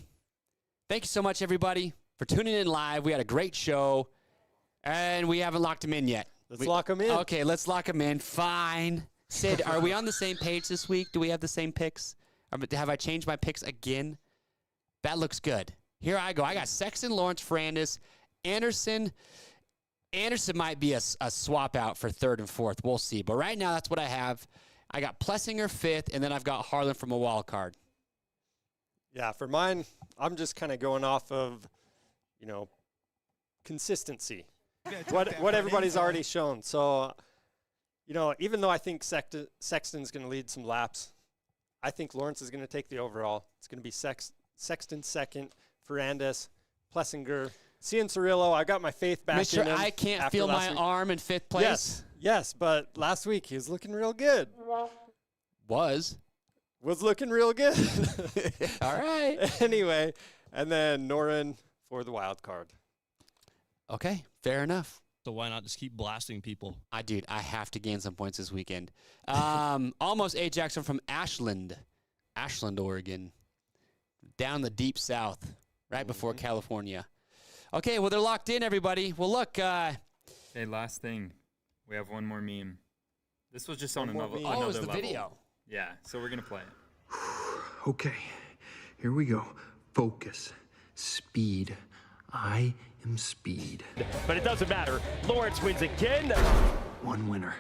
[SPEAKER 1] thank you so much, everybody, for tuning in live. We had a great show, and we haven't locked them in yet.
[SPEAKER 2] Let's lock them in.
[SPEAKER 1] Okay, let's lock them in. Fine. Sid, are we on the same page this week? Do we have the same picks? Have I changed my picks again? That looks good. Here I go. I got Sexton, Lawrence, Ferrandis, Anderson. Anderson might be a swap out for 3rd and 4th. We'll see. But right now, that's what I have. I got Plessinger 5th, and then I've got Harlan from a wild card.
[SPEAKER 2] Yeah, for mine, I'm just kind of going off of, consistency. What everybody's already shown. So, even though I think Sexton's going to lead some laps, I think Lawrence is going to take the overall. It's going to be Sexton 2nd, Ferrandis, Plessinger, Cianciarillo. I got my faith back
[SPEAKER 1] Mister,
[SPEAKER 2] in him
[SPEAKER 1] I can't
[SPEAKER 2] after
[SPEAKER 1] feel
[SPEAKER 2] last
[SPEAKER 1] my
[SPEAKER 2] week.
[SPEAKER 1] arm in 5th place.
[SPEAKER 2] Yes, but last week he was looking real good.
[SPEAKER 1] Was
[SPEAKER 2] looking real good.
[SPEAKER 1] all right.
[SPEAKER 2] Anyway, and then Norin for the wild card.
[SPEAKER 1] Okay, fair enough.
[SPEAKER 8] So why not just keep blasting people?
[SPEAKER 1] I have to gain some points this weekend. Almost A. Jackson from Ashland, Oregon, down the deep south, right before California. Okay, well, they're locked in, everybody. Well, look.
[SPEAKER 4] Hey, last thing. We have one more meme. This was just on
[SPEAKER 2] One more
[SPEAKER 4] another
[SPEAKER 2] meme.
[SPEAKER 4] level.
[SPEAKER 1] Oh, it's the video.
[SPEAKER 4] Yeah, so we're going to play it.
[SPEAKER 9] Okay, here we go. Focus, speed.
[SPEAKER 6] I am speed.
[SPEAKER 9] But it doesn't matter. Lawrence wins again.
[SPEAKER 6] 1 winner,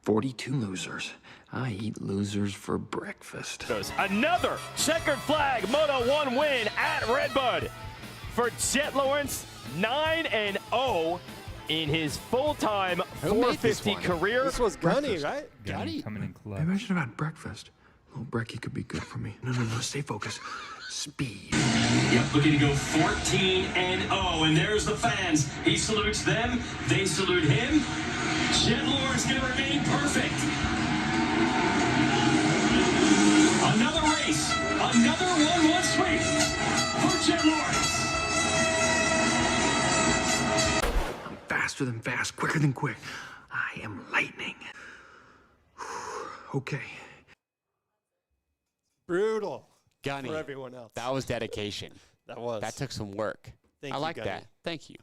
[SPEAKER 6] 42 losers. I eat losers for breakfast.
[SPEAKER 9] Another checkered flag Moto 1 win at Redbud for Jett Lawrence, 9-0 in his full-time 450 career.
[SPEAKER 2] This was Gunny, right?
[SPEAKER 4] Gunny coming in clutch.
[SPEAKER 6] Maybe I should have had breakfast. Little brekkie could be good for me. No, stay focused. Speed.
[SPEAKER 10] Yep, looking to go 14-0, and there's the fans. He salutes them, they salute him. Jett Lawrence gonna remain perfect. Another race, another 1-1 sweep for Jett Lawrence.
[SPEAKER 6] I'm faster than fast, quicker than quick. I am lightning. Okay.
[SPEAKER 2] Brutal.
[SPEAKER 1] Gunny,
[SPEAKER 2] for everyone else.
[SPEAKER 1] that was dedication. That took some work.
[SPEAKER 2] Thank
[SPEAKER 1] I
[SPEAKER 2] you,
[SPEAKER 1] like
[SPEAKER 2] Gunny.
[SPEAKER 1] that. Thank you.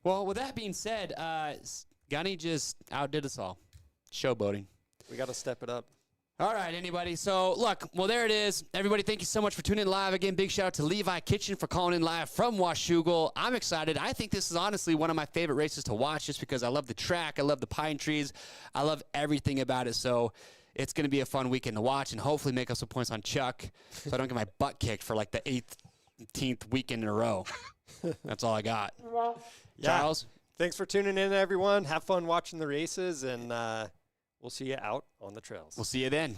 [SPEAKER 1] Well, with that being said, Gunny just outdid us all. Showboating.
[SPEAKER 2] We got to step it up.
[SPEAKER 1] All right, anybody. So, look, well, there it is. Everybody, thank you so much for tuning in live. Again, big shout out to Levi Kitchen for calling in live from Washougal. I'm excited. I think this is honestly one of my favorite races to watch just because I love the track. I love the pine trees. I love everything about it. So, it's going to be a fun weekend to watch and hopefully make up some points on Chuck so I don't get my butt kicked for like the 18th weekend in a row. That's all I got.
[SPEAKER 2] Yeah.
[SPEAKER 1] Charles?
[SPEAKER 2] Thanks for tuning in, everyone. Have fun watching the races, and we'll see you out on the trails.
[SPEAKER 1] We'll see you then.